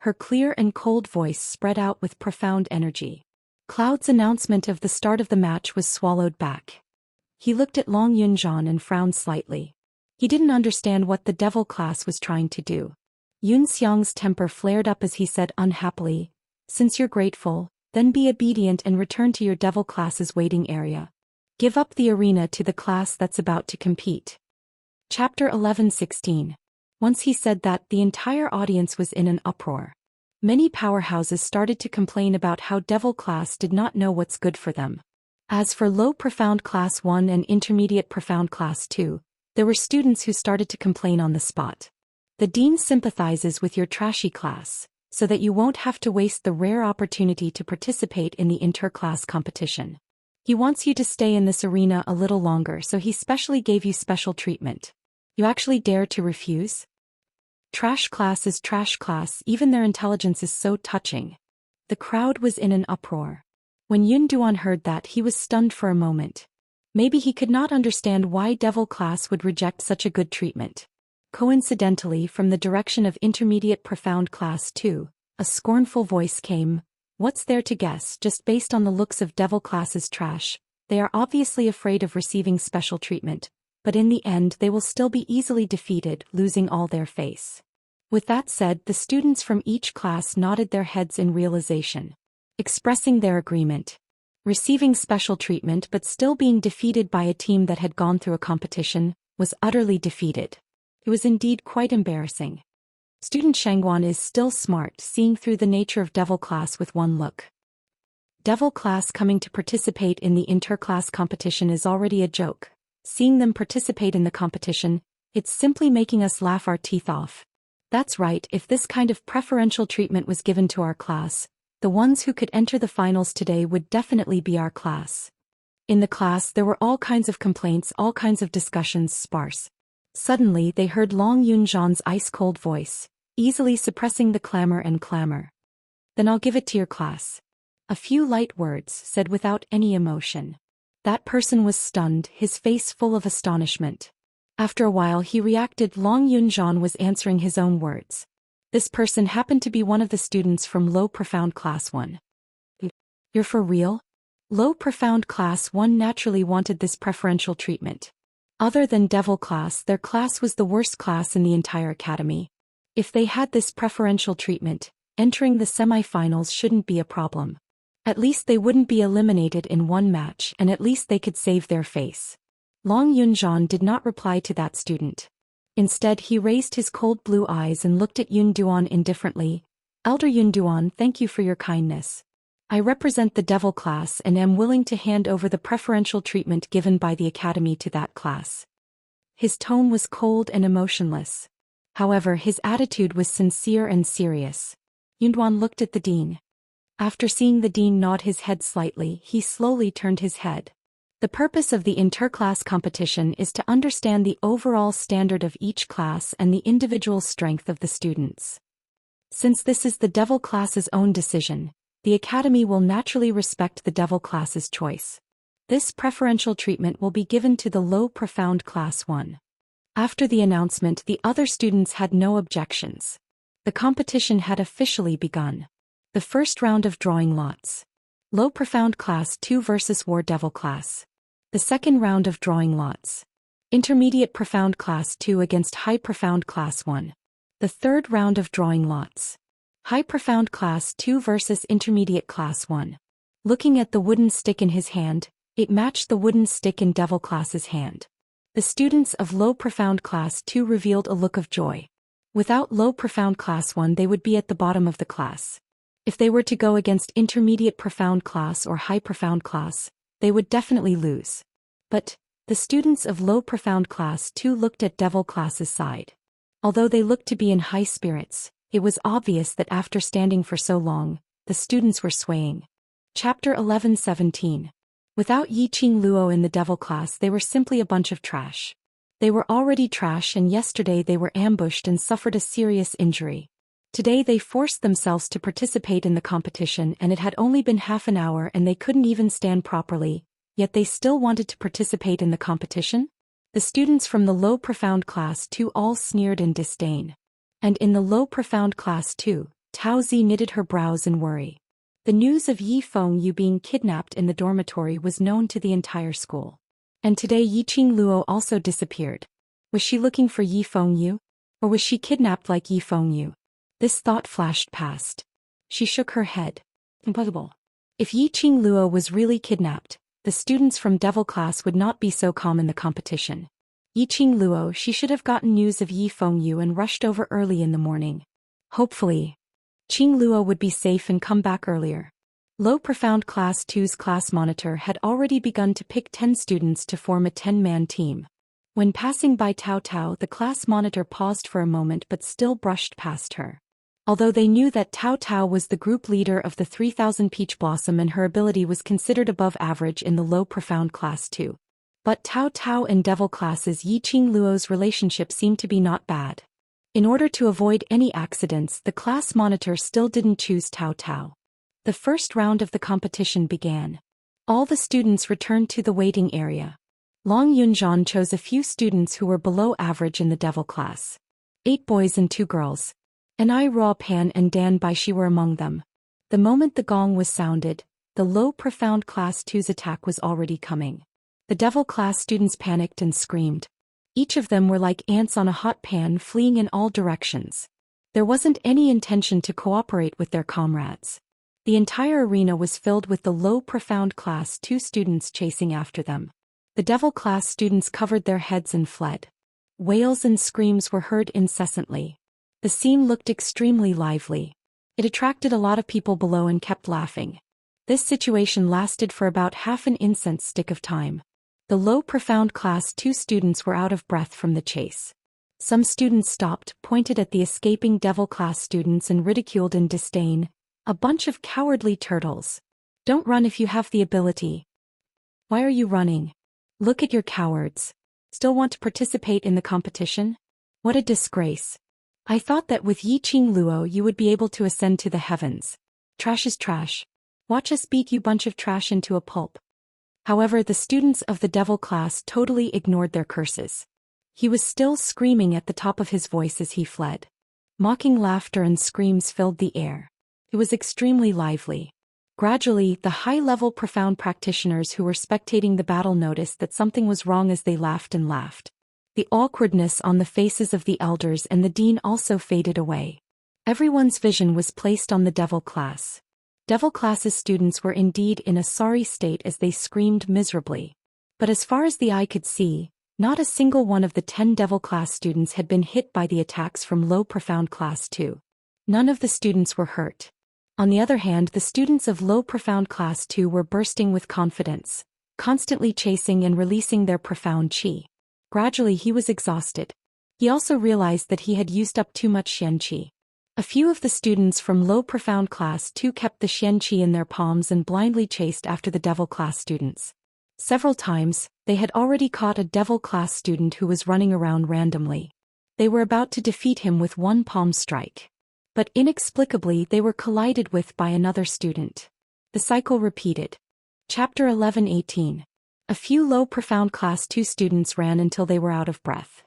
Her clear and cold voice spread out with profound energy. Cloud's announcement of the start of the match was swallowed back. He looked at Long Yunzhan and frowned slightly. He didn't understand what the Devil class was trying to do. Yun Xiang's temper flared up as he said unhappily, "Since you're grateful, then be obedient and return to your Devil class's waiting area. Give up the arena to the class that's about to compete." Chapter 11:16. Once he said that, the entire audience was in an uproar. Many powerhouses started to complain about how Devil class did not know what's good for them. As for Low Profound Class 1 and Intermediate Profound Class 2, there were students who started to complain on the spot. The dean sympathizes with your trashy class, so that you won't have to waste the rare opportunity to participate in the inter-class competition. He wants you to stay in this arena a little longer, so he specially gave you special treatment. You actually dare to refuse? Trash class is trash class, even their intelligence is so touching. The crowd was in an uproar. When Yun Duan heard that, he was stunned for a moment. Maybe he could not understand why Devil class would reject such a good treatment. Coincidentally, from the direction of Intermediate Profound Class 2, a scornful voice came. What's there to guess? Just based on the looks of Devil class's trash, they are obviously afraid of receiving special treatment, but in the end they will still be easily defeated, losing all their face. With that said, the students from each class nodded their heads in realization, expressing their agreement. Receiving special treatment but still being defeated by a team that had gone through a competition was utterly defeated. It was indeed quite embarrassing. Student Shangguan is still smart, seeing through the nature of Devil class with one look. Devil class coming to participate in the inter-class competition is already a joke. Seeing them participate in the competition, it's simply making us laugh our teeth off. That's right, if this kind of preferential treatment was given to our class, the ones who could enter the finals today would definitely be our class. In the class there were all kinds of complaints, all kinds of discussions, sparse. Suddenly they heard Long Yunzhan's ice-cold voice, easily suppressing the clamor. Then I'll give it to your class. A few light words, said without any emotion. That person was stunned, his face full of astonishment. After a while he reacted. Long Yunzhan was answering his own words. This person happened to be one of the students from Low Profound Class 1. You're for real? Low Profound Class 1 naturally wanted this preferential treatment. Other than Devil class, their class was the worst class in the entire academy. If they had this preferential treatment, entering the semi-finals shouldn't be a problem. At least they wouldn't be eliminated in one match, and at least they could save their face. Long Yunzhan did not reply to that student. Instead he raised his cold blue eyes and looked at Yun Duan indifferently. Elder Yun Duan, thank you for your kindness. I represent the Devil class and am willing to hand over the preferential treatment given by the academy to that class. His tone was cold and emotionless. However, his attitude was sincere and serious. Yun Duan looked at the dean. After seeing the dean nod his head slightly, he slowly turned his head. The purpose of the inter-class competition is to understand the overall standard of each class and the individual strength of the students. Since this is the Devil class's own decision, the academy will naturally respect the Devil class's choice. This preferential treatment will be given to the Low Profound Class 1. After the announcement, the other students had no objections. The competition had officially begun. The first round of drawing lots. Low Profound Class 2 versus War Devil class. The second round of drawing lots. Intermediate Profound Class 2 against High Profound Class 1. The third round of drawing lots. High Profound Class 2 versus Intermediate Class 1. Looking at the wooden stick in his hand, it matched the wooden stick in Devil class's hand. The students of Low Profound Class 2 revealed a look of joy. Without Low Profound Class 1 they would be at the bottom of the class. If they were to go against Intermediate Profound Class or High Profound Class, they would definitely lose. But the students of Low Profound Class 2 looked at Devil class's side. Although they looked to be in high spirits, it was obvious that after standing for so long, the students were swaying. Chapter 11:17. Without Yiqing Luo in the Devil class they were simply a bunch of trash. They were already trash and yesterday they were ambushed and suffered a serious injury. Today they forced themselves to participate in the competition and it had only been half an hour and they couldn't even stand properly, yet they still wanted to participate in the competition? The students from the Low Profound Class 2 all sneered in disdain. And in the Low Profound Class 2, Tao Zi knitted her brows in worry. The news of Yi Fengyu being kidnapped in the dormitory was known to the entire school. And today Yiqing Luo also disappeared. Was she looking for Yi Fengyu? Or was she kidnapped like Yi Fengyu? This thought flashed past. She shook her head. Impossible. If Yiqing Luo was really kidnapped, the students from Devil class would not be so calm in the competition. Yiqing Luo, she should have gotten news of Yi Fengyu and rushed over early in the morning. Hopefully. Qing Luo would be safe and come back earlier. Low Profound Class 2's class monitor had already begun to pick 10 students to form a 10-man team. When passing by Tao Tao, the class monitor paused for a moment but still brushed past her. Although they knew that Tao Tao was the group leader of the 3000 Peach Blossom and her ability was considered above average in the Low Profound Class 2. But Tao Tao and Devil Class's Yiqing Luo's relationship seemed to be not bad. In order to avoid any accidents, the class monitor still didn't choose Tao Tao. The first round of the competition began. All the students returned to the waiting area. Long Yunzhan chose a few students who were below average in the Devil class. 8 boys and 2 girls. And I Ra Pan and Dan Baishi were among them. The moment the gong was sounded, the Low Profound Class 2's attack was already coming. The Devil class students panicked and screamed. Each of them were like ants on a hot pan fleeing in all directions. There wasn't any intention to cooperate with their comrades. The entire arena was filled with the Low Profound Class 2 students chasing after them. The Devil class students covered their heads and fled. Wails and screams were heard incessantly. The scene looked extremely lively. It attracted a lot of people below and kept laughing. This situation lasted for about half an incense stick of time. The Low Profound Class 2 students were out of breath from the chase. Some students stopped, pointed at the escaping Devil class students and ridiculed in disdain. A bunch of cowardly turtles. Don't run if you have the ability. Why are you running? Look at your cowards. Still want to participate in the competition? What a disgrace. I thought that with Yiqing Luo you would be able to ascend to the heavens. Trash is trash. Watch us beat you bunch of trash into a pulp. However, the students of the Devil class totally ignored their curses. He was still screaming at the top of his voice as he fled. Mocking laughter and screams filled the air. It was extremely lively. Gradually, the high-level profound practitioners who were spectating the battle noticed that something was wrong as they laughed and laughed. The awkwardness on the faces of the elders and the dean also faded away. Everyone's vision was placed on the Devil class. Devil class's students were indeed in a sorry state as they screamed miserably. But as far as the eye could see, not a single one of the 10 Devil class students had been hit by the attacks from Low Profound Class 2. None of the students were hurt. On the other hand, the students of Low Profound Class 2 were bursting with confidence, constantly chasing and releasing their profound qi. Gradually he was exhausted. He also realized that he had used up too much Xianxia. A few of the students from Low Profound Class 2 kept the Xianxia in their palms and blindly chased after the Devil class students. Several times, they had already caught a Devil class student who was running around randomly. They were about to defeat him with one palm strike. But inexplicably they were collided with by another student. The cycle repeated. Chapter 11-18. A few Low Profound Class 2 students ran until they were out of breath.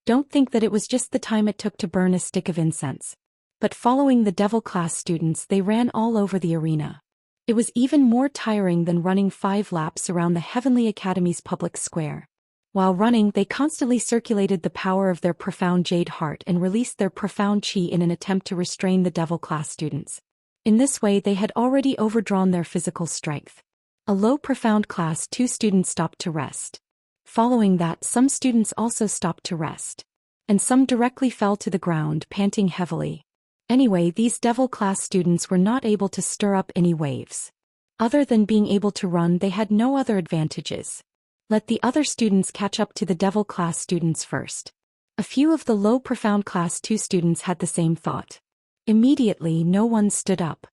Don't think that it was just the time it took to burn a stick of incense. But following the Devil class students, they ran all over the arena. It was even more tiring than running 5 laps around the Heavenly Academy's public square. While running, they constantly circulated the power of their profound jade heart and released their profound qi in an attempt to restrain the Devil class students. In this way they had already overdrawn their physical strength. A Low Profound Class 2 student stopped to rest. Following that, some students also stopped to rest. And some directly fell to the ground, panting heavily. Anyway, these Devil class students were not able to stir up any waves. Other than being able to run, they had no other advantages. Let the other students catch up to the Devil class students first. A few of the Low Profound Class 2 students had the same thought. Immediately, no one stood up.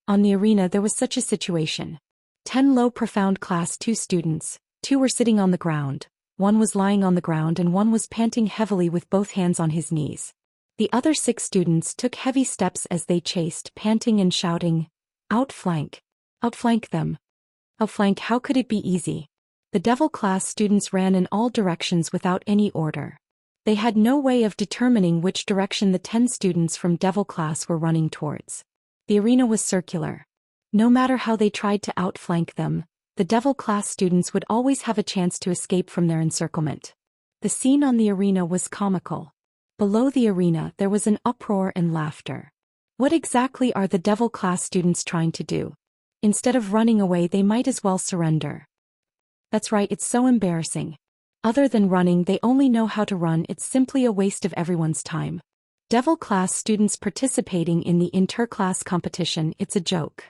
On the arena there was such a situation. 10 Low Profound Class 2 students, 2 were sitting on the ground, 1 was lying on the ground and 1 was panting heavily with both hands on his knees. The other 6 students took heavy steps as they chased, panting and shouting, "Outflank! Outflank them! Outflank!" How could it be easy? The Devil class students ran in all directions without any order. They had no way of determining which direction the 10 students from Devil class were running towards. The arena was circular. No matter how they tried to outflank them, the Devil class students would always have a chance to escape from their encirclement. The scene on the arena was comical. Below the arena there was an uproar and laughter. What exactly are the Devil class students trying to do? Instead of running away, they might as well surrender. That's right, it's so embarrassing. Other than running, they only know how to run. It's simply a waste of everyone's time. Devil class students participating in the inter-class competition, it's a joke.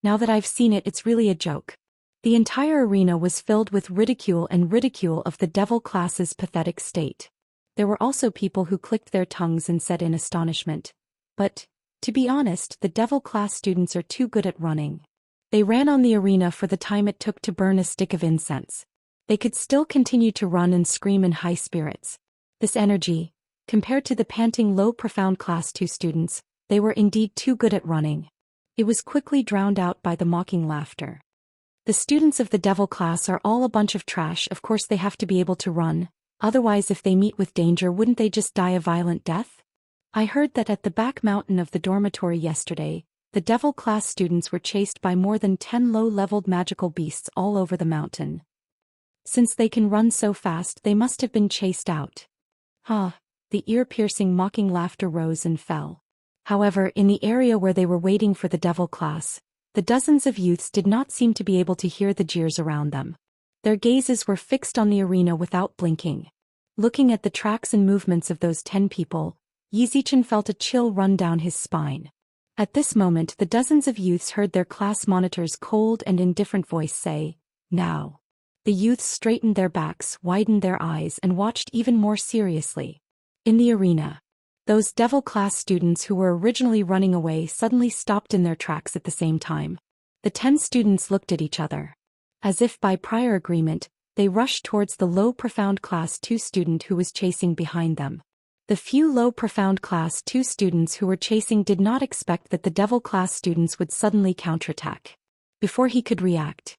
Now that I've seen it, it's really a joke. The entire arena was filled with ridicule of the devil class's pathetic state. There were also people who clicked their tongues and said in astonishment, "But, to be honest, the devil class students are too good at running." They ran on the arena for the time it took to burn a stick of incense. They could still continue to run and scream in high spirits. This energy, compared to the panting low profound class 2 students, they were indeed too good at running. It was quickly drowned out by the mocking laughter. The students of the devil class are all a bunch of trash. Of course they have to be able to run, otherwise if they meet with danger wouldn't they just die a violent death? I heard that at the back mountain of the dormitory yesterday, the devil class students were chased by more than 10 low-leveled magical beasts all over the mountain. Since they can run so fast, they must have been chased out. The ear-piercing mocking laughter rose and fell. However, in the area where they were waiting for the devil class, the dozens of youths did not seem to be able to hear the jeers around them. Their gazes were fixed on the arena without blinking. Looking at the tracks and movements of those 10 people, Xian felt a chill run down his spine. At this moment the dozens of youths heard their class monitor's cold and indifferent voice say, "Now." The youths straightened their backs, widened their eyes and watched even more seriously. In the arena, those devil class students who were originally running away suddenly stopped in their tracks at the same time. The 10 students looked at each other. As if by prior agreement, they rushed towards the low profound class 2 student who was chasing behind them. The few low profound class 2 students who were chasing did not expect that the devil class students would suddenly counterattack. Before he could react.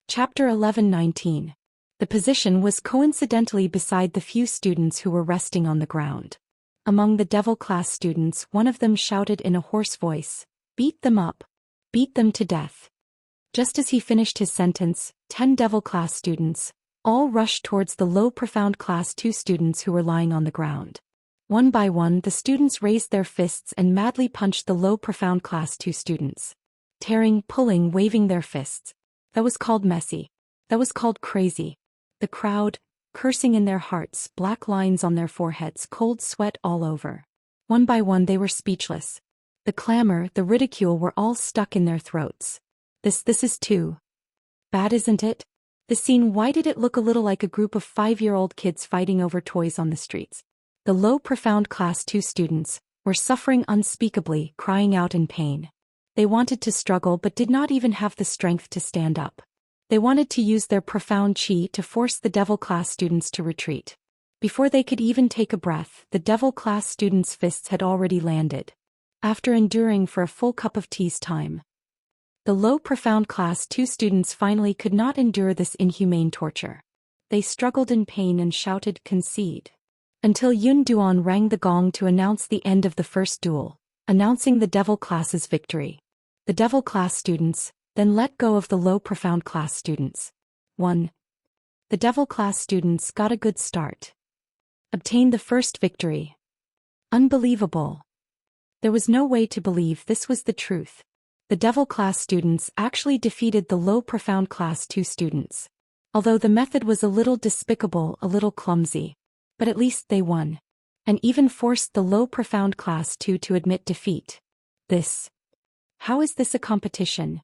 Chapter 11:19. The position was coincidentally beside the few students who were resting on the ground. Among the devil class students, one of them shouted in a hoarse voice, "Beat them up. Beat them to death." Just as he finished his sentence, 10 devil class students, all rushed towards the low profound class 2 students who were lying on the ground. One by one the students raised their fists and madly punched the low profound class 2 students. Tearing, pulling, waving their fists. That was called messy. That was called crazy. The crowd, cursing in their hearts, black lines on their foreheads, cold sweat all over. One by one they were speechless. The clamor, the ridicule were all stuck in their throats. This is too bad, isn't it? The scene, why did it look a little like a group of 5-year-old kids fighting over toys on the streets? The low profound class 2 students were suffering unspeakably, crying out in pain. They wanted to struggle but did not even have the strength to stand up. They wanted to use their profound chi to force the devil class students to retreat. Before they could even take a breath, the devil class students' fists had already landed. After enduring for a full cup of tea's time, the low profound class 2 students finally could not endure this inhumane torture. They struggled in pain and shouted, "Concede." Until Yun Duan rang the gong to announce the end of the first duel, announcing the devil class's victory. The devil class students then let go of the low profound class students. 1. The devil class students got a good start. Obtained the first victory. Unbelievable. There was no way to believe this was the truth. The devil class students actually defeated the low profound class 2 students. Although the method was a little despicable, a little clumsy. But at least they won. And even forced the low profound class 2 to admit defeat. How is this a competition?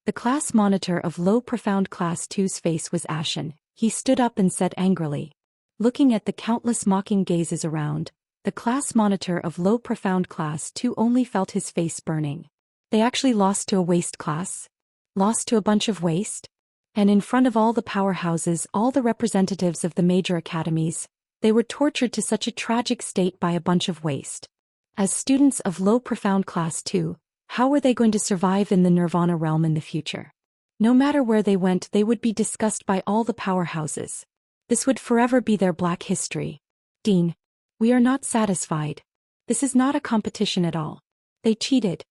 The class monitor of low profound class 2's face was ashen. He stood up and said angrily. Looking at the countless mocking gazes around, the class monitor of low profound class 2 only felt his face burning. They actually lost to a waste class? Lost to a bunch of waste? And in front of all the powerhouses, all the representatives of the major academies, they were tortured to such a tragic state by a bunch of waste. As students of low profound class 2, how were they going to survive in the Nirvana realm in the future? No matter where they went, they would be discussed by all the powerhouses. This would forever be their black history. Dean, we are not satisfied. This is not a competition at all. They cheated.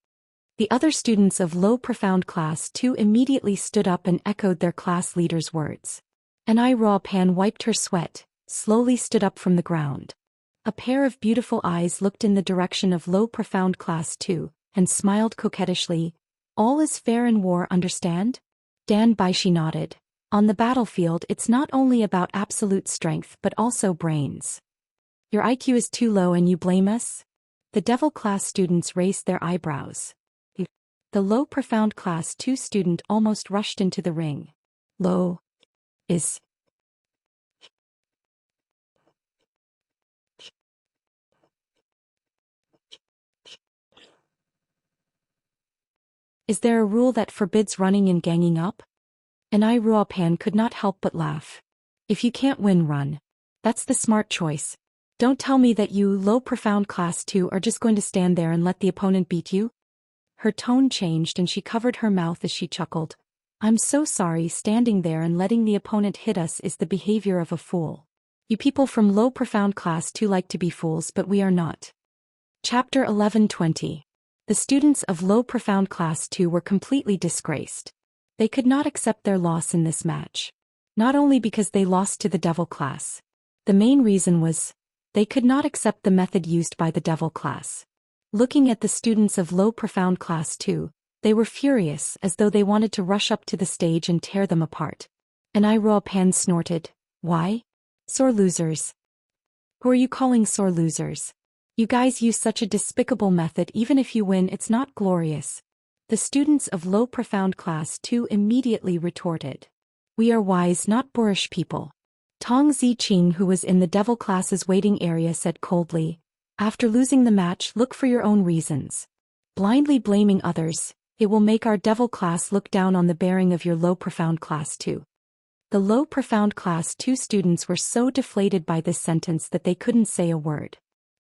The other students of low profound class 2 immediately stood up and echoed their class leader's words. And Pan wiped her sweat, slowly stood up from the ground. A pair of beautiful eyes looked in the direction of low profound class 2, and smiled coquettishly. All is fair in war, understand? Dan Baishi nodded. On the battlefield it's not only about absolute strength but also brains. Your IQ is too low and you blame us? The Devil class students raised their eyebrows. The low profound class 2 student almost rushed into the ring. Low. Is there a rule that forbids running and ganging up? And Ruopan could not help but laugh. If you can't win, run. That's the smart choice. Don't tell me that you, low profound class 2, are just going to stand there and let the opponent beat you. Her tone changed and she covered her mouth as she chuckled. I'm so sorry, standing there and letting the opponent hit us is the behavior of a fool. You people from low profound class 2 like to be fools, but we are not. Chapter 11:20. The students of low profound class 2 were completely disgraced. They could not accept their loss in this match. Not only because they lost to the Devil class. The main reason was, they could not accept the method used by the Devil class. Looking at the students of low profound class 2, they were furious, as though they wanted to rush up to the stage and tear them apart. And Ruopan snorted, "Why? Sore losers. Who are you calling sore losers? You guys use such a despicable method. Even if you win, it's not glorious." The students of low profound class 2 immediately retorted. "We are wise, not boorish people." Tong Ziqing, who was in the Devil class's waiting area, said coldly, "After losing the match, look for your own reasons. Blindly blaming others, it will make our Devil class look down on the bearing of your low profound class 2. The low profound class 2 students were so deflated by this sentence that they couldn't say a word.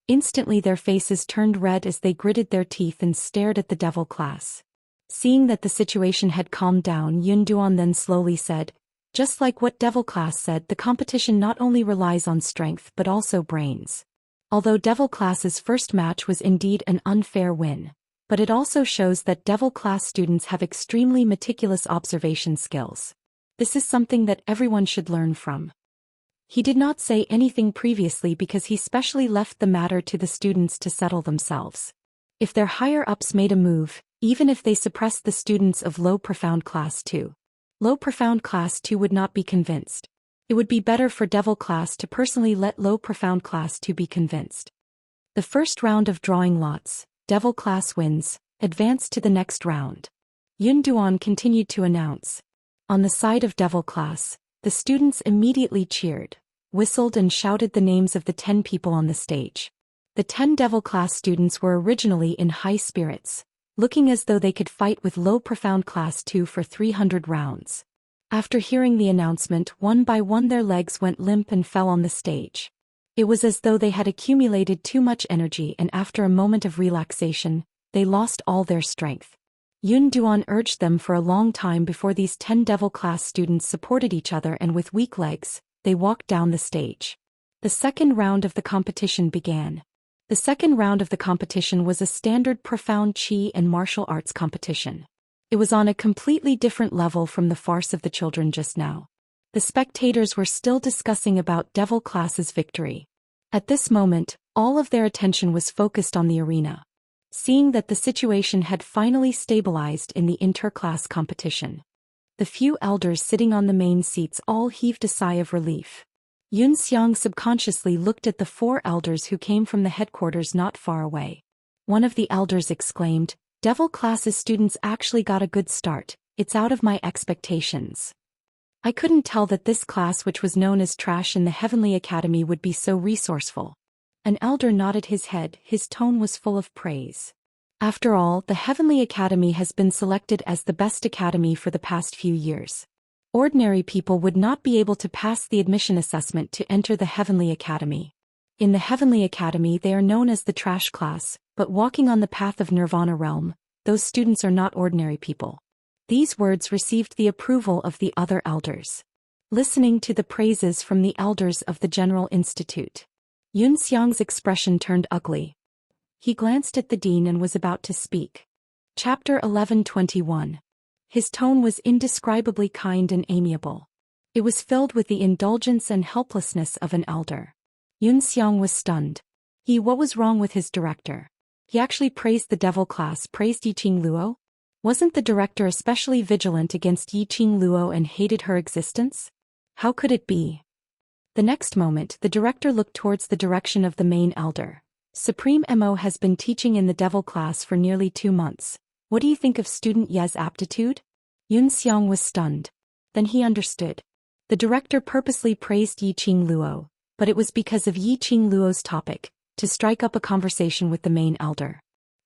Instantly their faces turned red as they gritted their teeth and stared at the Devil class. Seeing that the situation had calmed down, Yun Duan then slowly said, "Just like what Devil class said, the competition not only relies on strength but also brains. Although Devil class's first match was indeed an unfair win, but it also shows that Devil class students have extremely meticulous observation skills. This is something that everyone should learn from." He did not say anything previously because he specially left the matter to the students to settle themselves. If their higher-ups made a move, even if they suppressed the students of low profound class 2, low profound class 2 would not be convinced. It would be better for Devil class to personally let low profound class 2 be convinced. The first round of drawing lots, Devil class wins, advanced to the next round. Yun Duan continued to announce. On the side of Devil class, the students immediately cheered, whistled and shouted the names of the 10 people on the stage. The 10 Devil class students were originally in high spirits, looking as though they could fight with low profound class 2 for 300 rounds. After hearing the announcement, one by one their legs went limp and fell on the stage. It was as though they had accumulated too much energy, and after a moment of relaxation, they lost all their strength. Yun Duan urged them for a long time before these 10 Devil class students supported each other, and with weak legs, they walked down the stage. The second round of the competition began. The second round of the competition was a standard profound Qi and martial arts competition. It was on a completely different level from the farce of the children just now. The spectators were still discussing about Devil class's victory. At this moment, all of their attention was focused on the arena. Seeing that the situation had finally stabilized in the inter-class competition, the few elders sitting on the main seats all heaved a sigh of relief. Yun Xiang subconsciously looked at the 4 elders who came from the headquarters not far away. One of the elders exclaimed, "Devil class's students actually got a good start. It's out of my expectations. I couldn't tell that this class, which was known as trash in the Heavenly Academy, would be so resourceful." An elder nodded his head, his tone was full of praise. After all, the Heavenly Academy has been selected as the best academy for the past few years. Ordinary people would not be able to pass the admission assessment to enter the Heavenly Academy. In the Heavenly Academy they are known as the trash class, but walking on the path of Nirvana realm, those students are not ordinary people. These words received the approval of the other elders. Listening to the praises from the elders of the General Institute, Yun Xiang's expression turned ugly. He glanced at the dean and was about to speak. Chapter 11:21. His tone was indescribably kind and amiable. It was filled with the indulgence and helplessness of an elder. Yun Xiang was stunned. What was wrong with his director? He actually praised the Devil class, praised Yiqing Luo? Wasn't the director especially vigilant against Yiqing Luo and hated her existence? How could it be? The next moment, the director looked towards the direction of the main elder. Supreme Mo has been teaching in the devil class for nearly 2 months. What do you think of student Ye's aptitude? Yun Xiang was stunned. Then he understood. The director purposely praised Yiqing Luo, but it was because of Yiqing Luo's topic, to strike up a conversation with the main elder.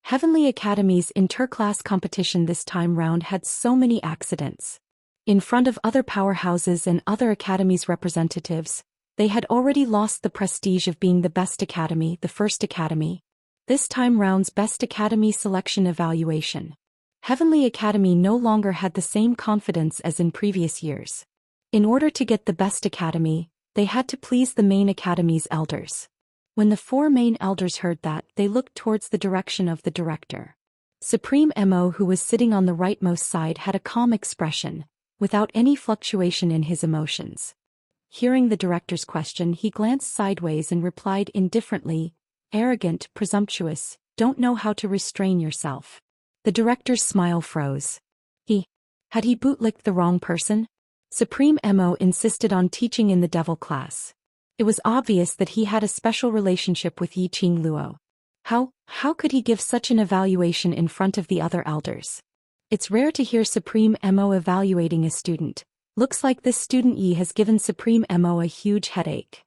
Heavenly Academy's inter-class competition this time round had so many accidents. In front of other powerhouses and other academies' representatives, they had already lost the prestige of being the best academy, the first academy. This time round's best academy selection evaluation. Heavenly Academy no longer had the same confidence as in previous years. In order to get the best academy, they had to please the main academy's elders. When the 4 main elders heard that, they looked towards the direction of the director. Supreme Mo, who was sitting on the rightmost side, had a calm expression, without any fluctuation in his emotions. Hearing the director's question, he glanced sideways and replied indifferently, "Arrogant, presumptuous, don't know how to restrain yourself." The director's smile froze. Had he bootlicked the wrong person? Supreme Mo insisted on teaching in the devil class. It was obvious that he had a special relationship with Yiqing Luo. How could he give such an evaluation in front of the other elders? It's rare to hear Supreme Mo evaluating a student. Looks like this student Yi has given Supreme Mo a huge headache.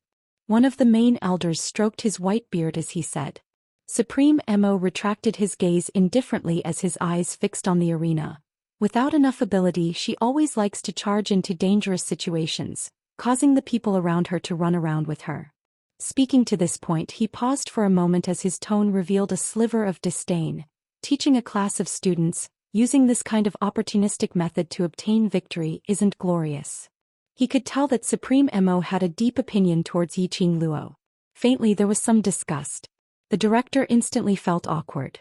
One of the main elders stroked his white beard as he said. Supreme Mo retracted his gaze indifferently as his eyes fixed on the arena. Without enough ability, she always likes to charge into dangerous situations, causing the people around her to run around with her. Speaking to this point, he paused for a moment as his tone revealed a sliver of disdain. Teaching a class of students, using this kind of opportunistic method to obtain victory isn't glorious. He could tell that Supreme Mo had a deep opinion towards Yiqing Luo. Faintly there was some disgust. The director instantly felt awkward.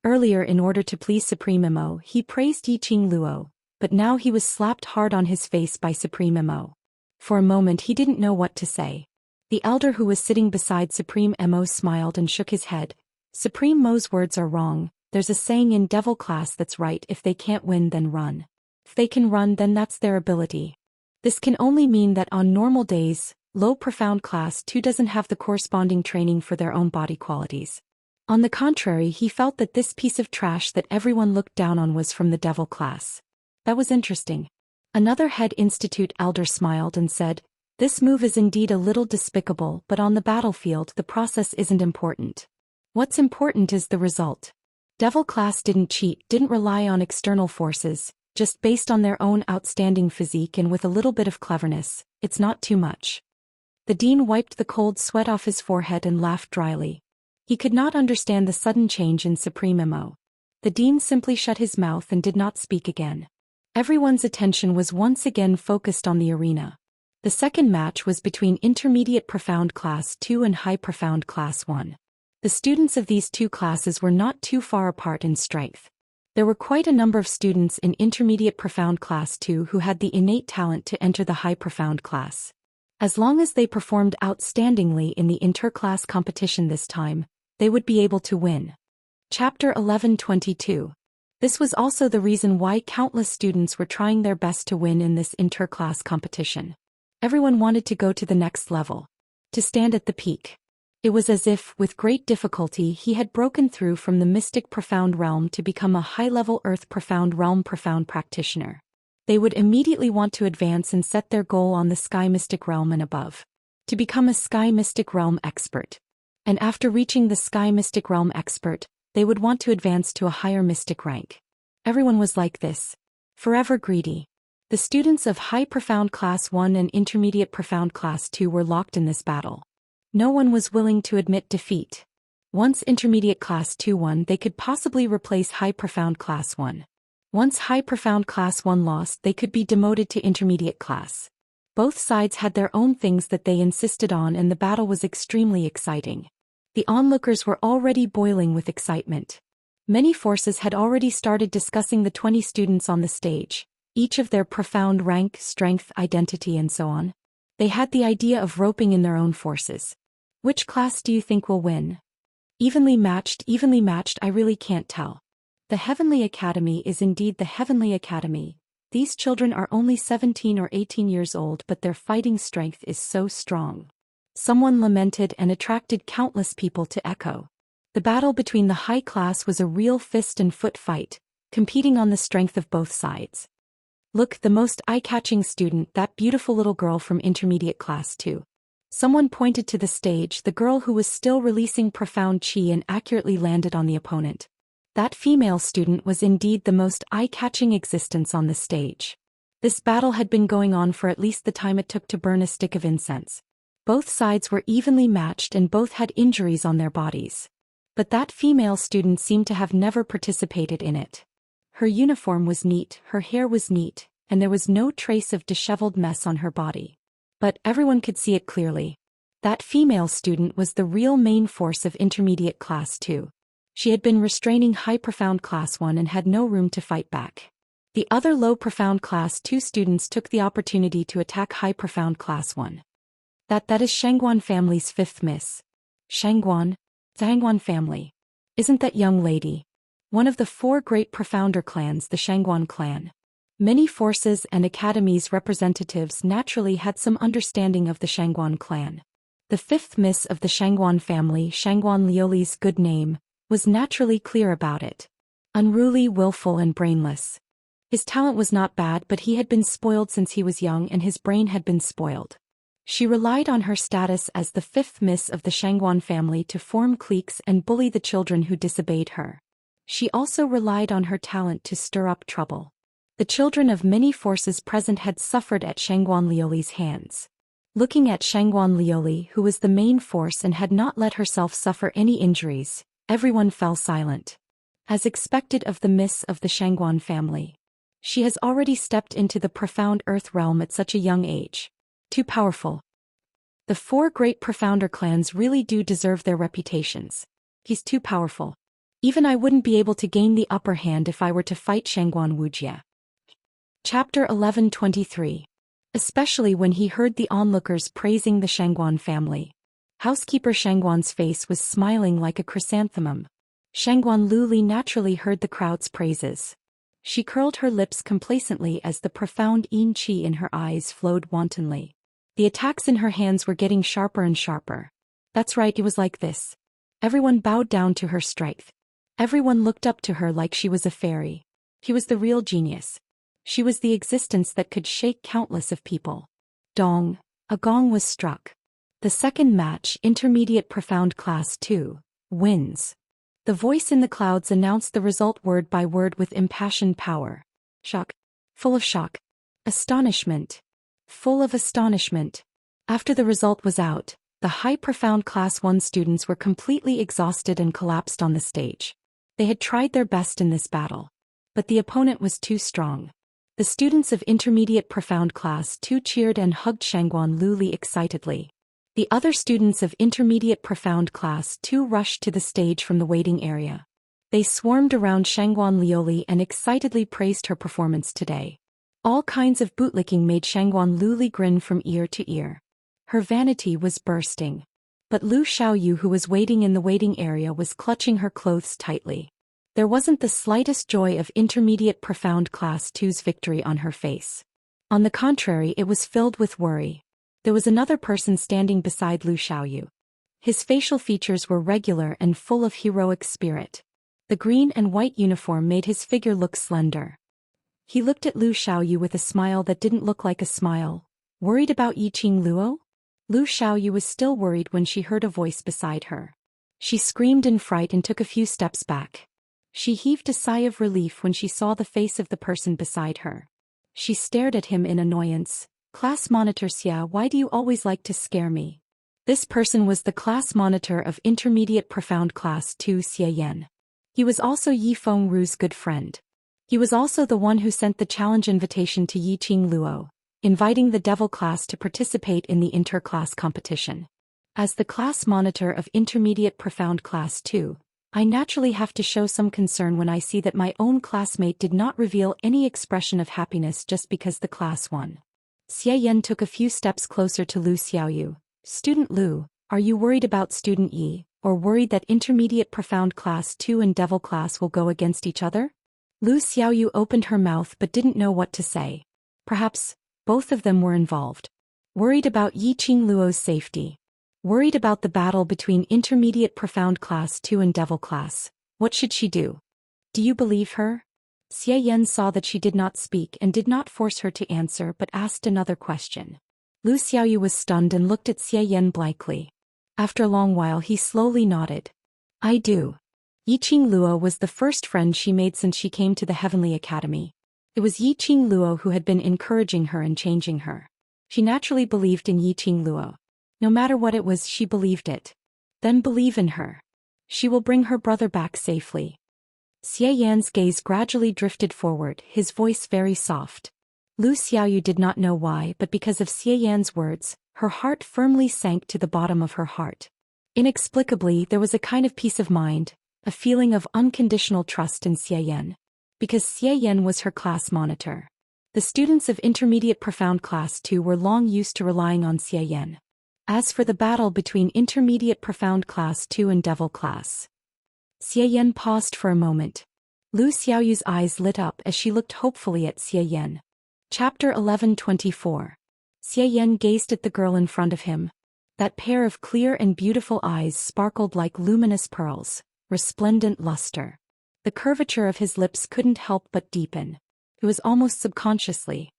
Earlier, in order to please Supreme Mo, he praised Yiqing Luo, but now he was slapped hard on his face by Supreme Mo. For a moment he didn't know what to say. The elder who was sitting beside Supreme Mo smiled and shook his head. Supreme Mo's words are wrong. There's a saying in devil class that's right: if they can't win, then run. If they can run, then that's their ability. This can only mean that on normal days, low profound class 2 doesn't have the corresponding training for their own body qualities. On the contrary, he felt that this piece of trash that everyone looked down on was from the devil class. That was interesting. Another head institute elder smiled and said, "This move is indeed a little despicable, but on the battlefield the process isn't important. What's important is the result." Devil class didn't cheat, didn't rely on external forces, just based on their own outstanding physique and with a little bit of cleverness. It's not too much. The dean wiped the cold sweat off his forehead and laughed dryly. He could not understand the sudden change in Supreme Mo. The dean simply shut his mouth and did not speak again. Everyone's attention was once again focused on the arena. The second match was between Intermediate Profound Class 2 and High Profound Class 1. The students of these 2 classes were not too far apart in strength. There were quite a number of students in Intermediate Profound Class 2 who had the innate talent to enter the High Profound Class. As long as they performed outstandingly in the inter-class competition this time, they would be able to win. Chapter 1122. This was also the reason why countless students were trying their best to win in this inter-class competition. Everyone wanted to go to the next level, to stand at the peak. It was as if, with great difficulty, he had broken through from the mystic profound realm to become a high-level earth profound realm profound practitioner. They would immediately want to advance and set their goal on the sky mystic realm and above, to become a sky mystic realm expert. And after reaching the sky mystic realm expert, they would want to advance to a higher mystic rank. Everyone was like this, forever greedy. The students of High Profound Class 1 and Intermediate Profound Class 2 were locked in this battle. No one was willing to admit defeat. Once Intermediate Class 2 won, they could possibly replace High Profound Class 1. Once High Profound Class 1 lost, they could be demoted to Intermediate Class. Both sides had their own things that they insisted on, and the battle was extremely exciting. The onlookers were already boiling with excitement. Many forces had already started discussing the 20 students on the stage, each of their profound rank, strength, identity, and so on. They had the idea of roping in their own forces. Which class do you think will win? Evenly matched, I really can't tell. The Heavenly Academy is indeed the Heavenly Academy. These children are only 17 or 18 years old, but their fighting strength is so strong. Someone lamented and attracted countless people to echo. The battle between the high class was a real fist and foot fight, competing on the strength of both sides. Look, the most eye-catching student, that beautiful little girl from intermediate class 2. Someone pointed to the stage, the girl who was still releasing profound chi and accurately landed on the opponent. That female student was indeed the most eye-catching existence on the stage. This battle had been going on for at least the time it took to burn a stick of incense. Both sides were evenly matched and both had injuries on their bodies. But that female student seemed to have never participated in it. Her uniform was neat, her hair was neat, and there was no trace of disheveled mess on her body. But everyone could see it clearly. That female student was the real main force of intermediate class 2. She had been restraining high profound class 1 and had no room to fight back. The other low profound class 2 students took the opportunity to attack high profound class 1. That is Xianxia family's fifth miss. Xianxia? The Xianxia family. Isn't that young lady? One of the 4 great profounder clans, the Xianxia clan. Many forces and academies representatives naturally had some understanding of the Xianxia clan. The fifth miss of the Xianxia family, Xianxia Liuli's good name, was naturally clear about it. Unruly, willful and brainless. His talent was not bad, but he had been spoiled since he was young and his brain had been spoiled. She relied on her status as the fifth miss of the Xianxia family to form cliques and bully the children who disobeyed her. She also relied on her talent to stir up trouble. The children of many forces present had suffered at Xianxia Liuli's hands. Looking at Xianxia Liuli, who was the main force and had not let herself suffer any injuries, everyone fell silent. As expected of the miss of the Xianxia family. She has already stepped into the profound earth realm at such a young age. Too powerful. The 4 great profounder clans really do deserve their reputations. He's too powerful. Even I wouldn't be able to gain the upper hand if I were to fight Xianxia Wuxia. Chapter 1123. Especially when he heard the onlookers praising the Xianxia family. Housekeeper Xianxia's face was smiling like a chrysanthemum. Xianxia Luli naturally heard the crowd's praises. She curled her lips complacently as the profound yin qi in her eyes flowed wantonly. The attacks in her hands were getting sharper and sharper. That's right, it was like this. Everyone bowed down to her strength. Everyone looked up to her like she was a fairy. He was the real genius. She was the existence that could shake countless of people. Dong. A gong was struck. The second match, intermediate profound class 2, wins. The voice in the clouds announced the result word by word with impassioned power. Shock. Full of shock. Astonishment. Full of astonishment. After the result was out, the high profound class 1 students were completely exhausted and collapsed on the stage. They had tried their best in this battle. But the opponent was too strong. The students of intermediate profound class 2 cheered and hugged Xianxia Luli excitedly. The other students of intermediate profound class 2 rushed to the stage from the waiting area. They swarmed around Xianxia Liuli and excitedly praised her performance today. All kinds of bootlicking made Xianxia Luli grin from ear to ear. Her vanity was bursting. But Lu Xiaoyu, who was waiting in the waiting area, was clutching her clothes tightly. There wasn't the slightest joy of intermediate profound class 2's victory on her face. On the contrary, it was filled with worry. There was another person standing beside Lu Xiaoyu. His facial features were regular and full of heroic spirit. The green and white uniform made his figure look slender. He looked at Lu Xiaoyu with a smile that didn't look like a smile. Worried about Yiqing Luo? Lu Xiaoyu was still worried when she heard a voice beside her. She screamed in fright and took a few steps back. She heaved a sigh of relief when she saw the face of the person beside her. She stared at him in annoyance. Class monitor Xia, why do you always like to scare me? This person was the class monitor of intermediate profound class 2 Xian. He was also Yi Fengru's good friend. He was also the one who sent the challenge invitation to Yiqing Luo, inviting the devil class to participate in the inter-class competition. As the class monitor of intermediate profound class 2, I naturally have to show some concern when I see that my own classmate did not reveal any expression of happiness just because the class won. Xie Yan took a few steps closer to Lu Xiaoyu. Student Lu, are you worried about student Yi, or worried that intermediate profound class 2 and devil class will go against each other? Lu Xiaoyu opened her mouth but didn't know what to say. Perhaps both of them were involved. Worried about Yiqing Luo's safety. Worried about the battle between Intermediate Profound Class 2 and Devil Class. What should she do? Do you believe her? Xian saw that she did not speak and did not force her to answer but asked another question. Lu Xiaoyu was stunned and looked at Xian blankly. After a long while he slowly nodded. I do. Yiqing Luo was the first friend she made since she came to the Heavenly Academy. It was Yiqing Luo who had been encouraging her and changing her. She naturally believed in Yiqing Luo. No matter what it was, she believed it. Then believe in her. She will bring her brother back safely. Xian's gaze gradually drifted forward, his voice very soft. Lu Xiaoyu did not know why, but because of Xian's words, her heart firmly sank to the bottom of her heart. Inexplicably, there was a kind of peace of mind, a feeling of unconditional trust in Xian. Because Xian was her class monitor. The students of Intermediate Profound Class 2 were long used to relying on Xian. As for the battle between Intermediate Profound Class 2 and Devil Class. Xian paused for a moment. Lu Xiaoyu's eyes lit up as she looked hopefully at Xian. Chapter 1124. Xian gazed at the girl in front of him. That pair of clear and beautiful eyes sparkled like luminous pearls, resplendent luster. The curvature of his lips couldn't help but deepen. It was almost subconsciously.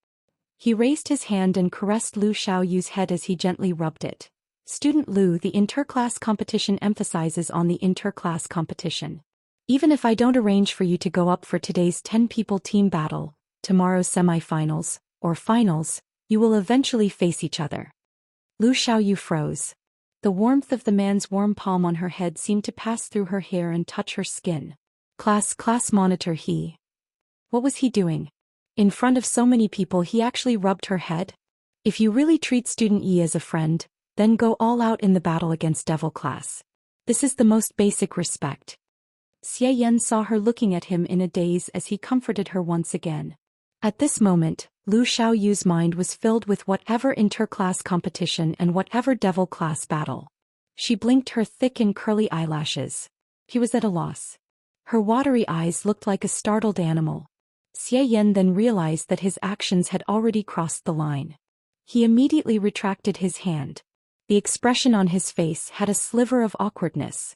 He raised his hand and caressed Lu Xiaoyu's head as he gently rubbed it. Student Lu, the interclass competition emphasizes on the interclass competition. Even if I don't arrange for you to go up for today's 10-people team battle, tomorrow's semifinals, or finals, you will eventually face each other. Lu Xiaoyu froze. The warmth of the man's warm palm on her head seemed to pass through her hair and touch her skin. Class monitor he. What was he doing? In front of so many people he actually rubbed her head? If you really treat student Yi as a friend, then go all out in the battle against Devil Class. This is the most basic respect. Xian saw her looking at him in a daze as he comforted her once again. At this moment, Lu Xiaoyu's mind was filled with whatever interclass competition and whatever Devil Class battle. She blinked her thick and curly eyelashes. He was at a loss. Her watery eyes looked like a startled animal. Xian then realized that his actions had already crossed the line. He immediately retracted his hand. The expression on his face had a sliver of awkwardness.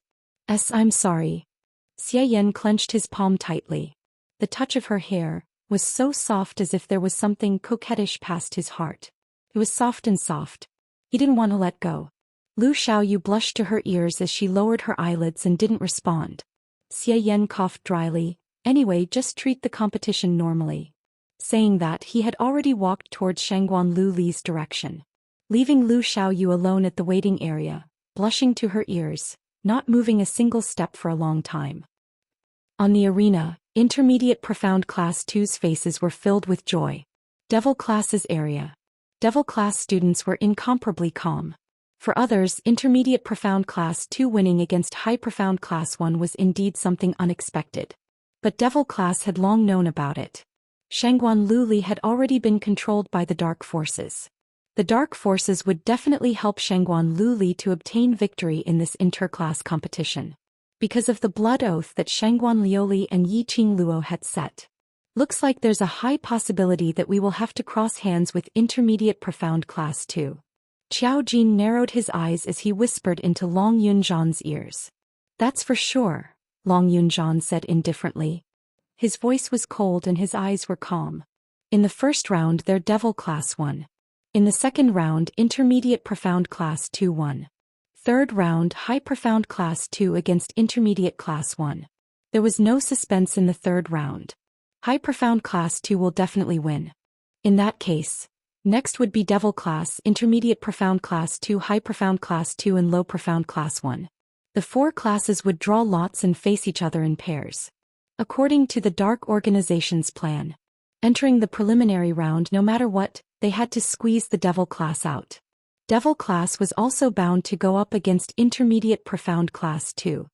I'm sorry. Xian clenched his palm tightly. The touch of her hair was so soft as if there was something coquettish past his heart. It was soft and soft. He didn't want to let go. Lu Xiaoyu blushed to her ears as she lowered her eyelids and didn't respond. Xian coughed dryly. Anyway, just treat the competition normally. Saying that, he had already walked towards Shangguan Lu Li's direction. Leaving Lu Xiaoyu alone at the waiting area, blushing to her ears, not moving a single step for a long time. On the arena, Intermediate Profound Class 2's faces were filled with joy. Devil Class's area. Devil Class students were incomparably calm. For others, Intermediate Profound Class 2 winning against High Profound Class 1 was indeed something unexpected. But Devil Class had long known about it. Shangguan Lu Li had already been controlled by the Dark Forces. The Dark Forces would definitely help Shangguan Lu Li to obtain victory in this interclass competition. Because of the blood oath that Shangguan Liuli and Yiqing Luo had set. Looks like there's a high possibility that we will have to cross hands with Intermediate Profound Class 2. Qiao Jin narrowed his eyes as he whispered into Long Yunzhan's ears. That's for sure, Long Yunzhan said indifferently. His voice was cold and his eyes were calm. In the first round their Devil Class won. In the second round Intermediate Profound Class 2 won. Third round High Profound Class 2 against Intermediate Class 1. There was no suspense in the third round. High Profound Class 2 will definitely win. In that case, next would be Devil Class, Intermediate Profound Class 2, High Profound Class 2 and Low Profound Class 1. The four classes would draw lots and face each other in pairs. According to the Dark Organization's plan. Entering the preliminary round, no matter what, they had to squeeze the Devil Class out. Devil Class was also bound to go up against Intermediate Profound Class 2.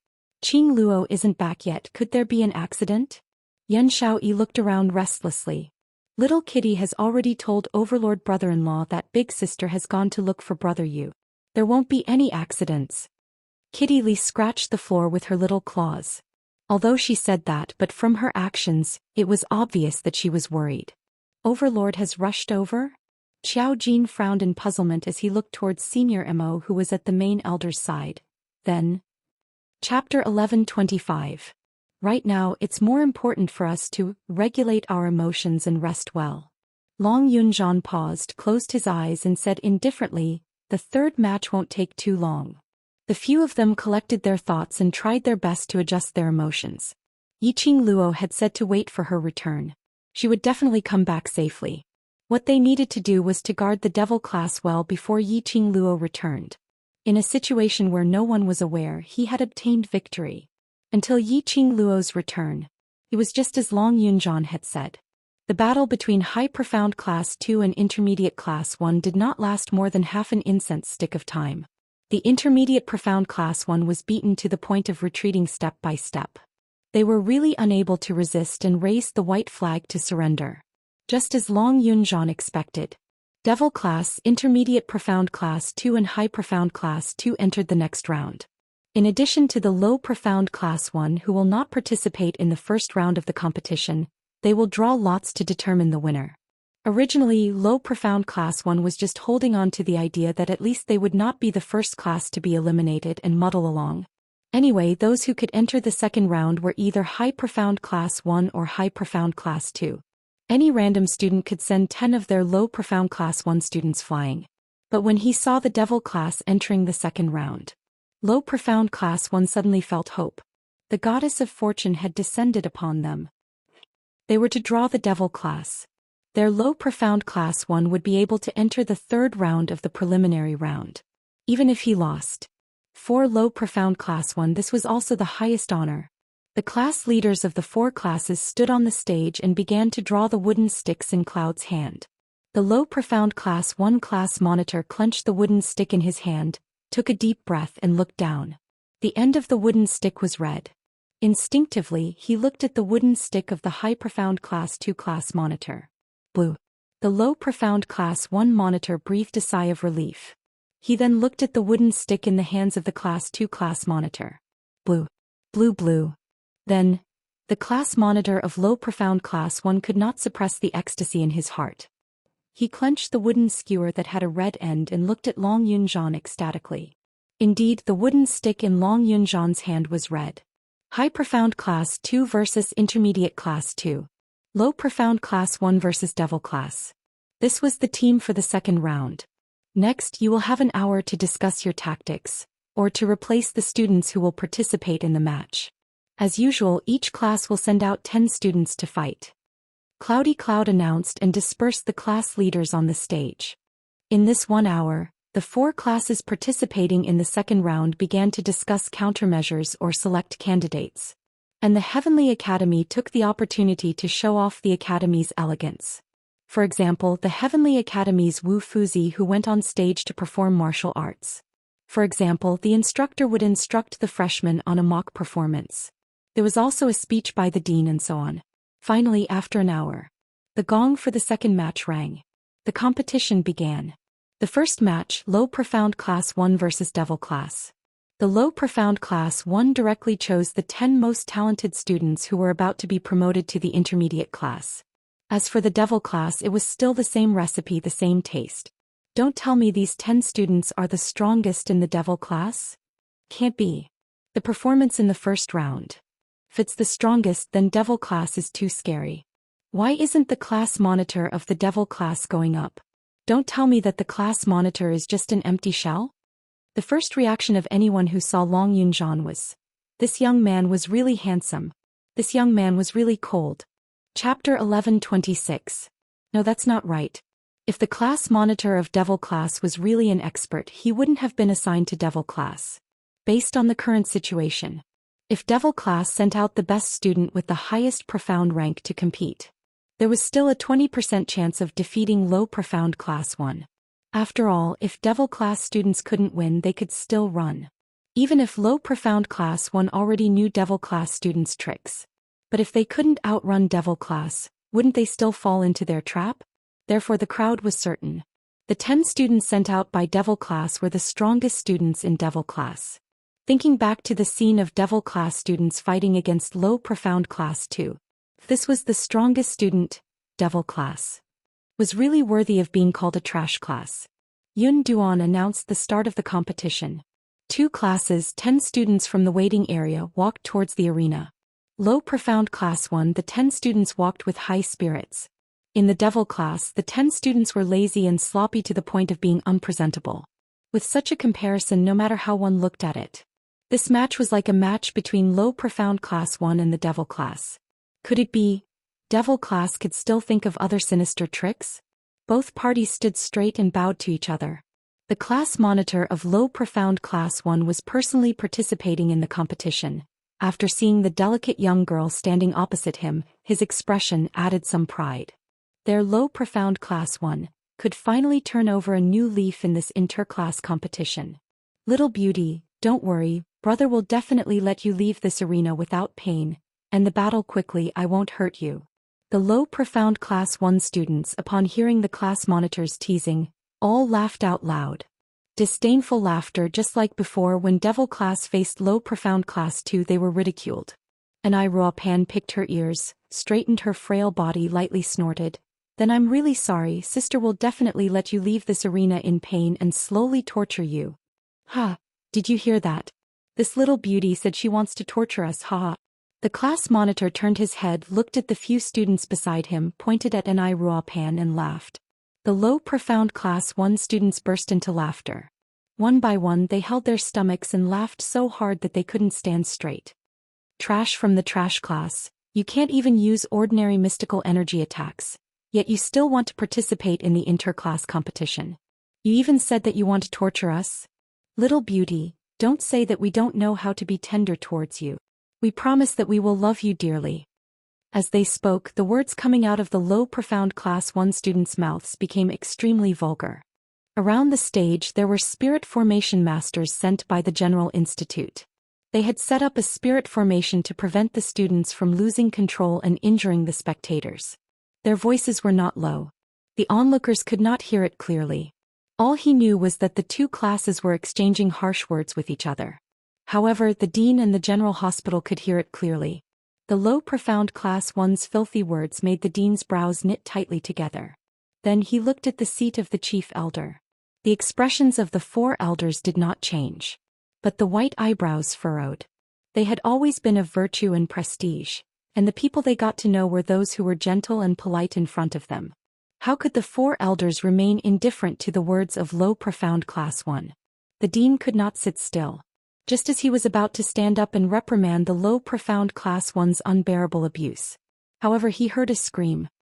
Qing Luo isn't back yet, could there be an accident? Yan Shaoyi looked around restlessly. Little Kitty has already told Overlord brother-in-law that Big Sister has gone to look for Brother Yu. There won't be any accidents. Kitty Lee scratched the floor with her little claws. Although she said that, but from her actions, it was obvious that she was worried. Overlord has rushed over? Xiao Jin frowned in puzzlement as he looked towards Senior Mo, who was at the main elder's side. Then, Chapter 1125. Right now it's more important for us to regulate our emotions and rest well. Long Yunzhan paused, closed his eyes and said indifferently, the third match won't take too long. The few of them collected their thoughts and tried their best to adjust their emotions. Yiqing Luo had said to wait for her return. She would definitely come back safely. What they needed to do was to guard the devil class well before Yiqing Luo returned. In a situation where no one was aware, he had obtained victory. Until Yiqing Luo's return. It was just as Long Yunzhan had said. The battle between High Profound Class 2 and Intermediate Class 1 did not last more than half an incense stick of time. The Intermediate Profound Class 1 was beaten to the point of retreating step by step. They were really unable to resist and raised the white flag to surrender. Just as Long Yunzhan expected. Devil Class, Intermediate Profound Class 2 and High Profound Class 2 entered the next round. In addition to the Low Profound Class 1 who will not participate in the first round of the competition, they will draw lots to determine the winner. Originally, Low Profound Class 1 was just holding on to the idea that at least they would not be the first class to be eliminated and muddle along. Anyway, those who could enter the second round were either High Profound Class 1 or High Profound Class 2. Any random student could send 10 of their Low Profound Class 1 students flying. But when he saw the Devil class entering the second round, Low Profound Class 1 suddenly felt hope. The goddess of fortune had descended upon them. They were to draw the Devil class. Their Low Profound Class 1 would be able to enter the third round of the preliminary round. Even if he lost. For Low Profound Class 1, this was also the highest honor. The class leaders of the four classes stood on the stage and began to draw the wooden sticks in Cloud's hand. The Low Profound Class 1 class monitor clenched the wooden stick in his hand, took a deep breath and looked down. The end of the wooden stick was red. Instinctively, he looked at the wooden stick of the High Profound Class 2 class monitor. Blue. The Low Profound Class 1 monitor breathed a sigh of relief. He then looked at the wooden stick in the hands of the Class 2 class monitor. Blue. Blue blue. Then, the class monitor of Low Profound Class 1 could not suppress the ecstasy in his heart. He clenched the wooden skewer that had a red end and looked at Long Yunzhan ecstatically. Indeed, the wooden stick in Long Yunzhan's hand was red. High Profound Class 2 versus Intermediate Class 2. Low Profound Class 1 versus Devil Class. This was the team for the second round. Next, you will have an hour to discuss your tactics, or to replace the students who will participate in the match. As usual, each class will send out 10 students to fight. Cloudy Cloud announced and dispersed the class leaders on the stage. In this 1 hour, the four classes participating in the second round began to discuss countermeasures or select candidates. And the Heavenly Academy took the opportunity to show off the Academy's elegance. For example, the Heavenly Academy's Wu Fuzi who went on stage to perform martial arts. For example, the instructor would instruct the freshmen on a mock performance. There was also a speech by the dean and so on. Finally, after an hour, the gong for the second match rang. The competition began. The first match, Low Profound Class 1 versus Devil Class. The Low Profound Class 1 directly chose the 10 most talented students who were about to be promoted to the Intermediate Class. As for the Devil Class, it was still the same recipe, the same taste. Don't tell me these 10 students are the strongest in the Devil Class? Can't be. The performance in the first round. If it's the strongest, then Devil Class is too scary. Why isn't the class monitor of the Devil Class going up? Don't tell me that the class monitor is just an empty shell? The first reaction of anyone who saw Long Yunzhan was, this young man was really handsome. This young man was really cold. Chapter 1126. No, that's not right. If the class monitor of Devil Class was really an expert, he wouldn't have been assigned to Devil Class. Based on the current situation. If Devil Class sent out the best student with the highest profound rank to compete, there was still a 20% chance of defeating Low Profound Class 1. After all, if Devil Class students couldn't win, they could still run. Even if Low Profound Class 1 already knew Devil Class students' tricks. But if they couldn't outrun Devil Class, wouldn't they still fall into their trap? Therefore the crowd was certain. The 10 students sent out by Devil Class were the strongest students in Devil Class. Thinking back to the scene of Devil Class students fighting against Low Profound Class 2. This was the strongest student, Devil Class. was really worthy of being called a trash class. Yun Duan announced the start of the competition. 2 classes, 10 students from the waiting area walked towards the arena. Low Profound Class 1, the 10 students walked with high spirits. In the Devil class, the 10 students were lazy and sloppy to the point of being unpresentable. With such a comparison, no matter how one looked at it, this match was like a match between Low Profound Class 1 and the Devil class. Could it be? Devil class could still think of other sinister tricks? Both parties stood straight and bowed to each other. The class monitor of Low Profound Class 1 was personally participating in the competition. After seeing the delicate young girl standing opposite him, his expression added some pride. Their Low Profound Class 1 could finally turn over a new leaf in this inter-class competition. Little beauty, don't worry, brother will definitely let you leave this arena without pain, and the battle quickly, I won't hurt you. The Low Profound Class 1 students, upon hearing the class monitor's teasing, all laughed out loud. Disdainful laughter, just like before when Devil class faced Low Profound Class 2, they were ridiculed. Pan picked her ears, straightened her frail body, lightly snorted. Then I'm really sorry, sister will definitely let you leave this arena in pain and slowly torture you. Ha! Did you hear that? This little beauty said she wants to torture us, ha. The class monitor turned his head, looked at the few students beside him, pointed at Pan and laughed. The Low Profound Class 1 students burst into laughter. One by one they held their stomachs and laughed so hard that they couldn't stand straight. Trash from the trash class, you can't even use ordinary mystical energy attacks, yet you still want to participate in the inter-class competition. You even said that you want to torture us? Little beauty, don't say that we don't know how to be tender towards you. We promise that we will love you dearly. As they spoke, the words coming out of the Low Profound Class 1 students' mouths became extremely vulgar. Around the stage there were spirit formation masters sent by the General Institute. They had set up a spirit formation to prevent the students from losing control and injuring the spectators. Their voices were not low. The onlookers could not hear it clearly. All he knew was that the 2 classes were exchanging harsh words with each other. However, the dean and the general hospital could hear it clearly. The Low Profound Class 1's filthy words made the dean's brows knit tightly together. Then he looked at the seat of the chief elder. The expressions of the 4 elders did not change. But the white eyebrows furrowed. They had always been of virtue and prestige, and the people they got to know were those who were gentle and polite in front of them. How could the 4 elders remain indifferent to the words of Low Profound Class 1? The dean could not sit still. Just as he was about to stand up and reprimand the Low Profound Class 1's unbearable abuse. However, he heard a scream.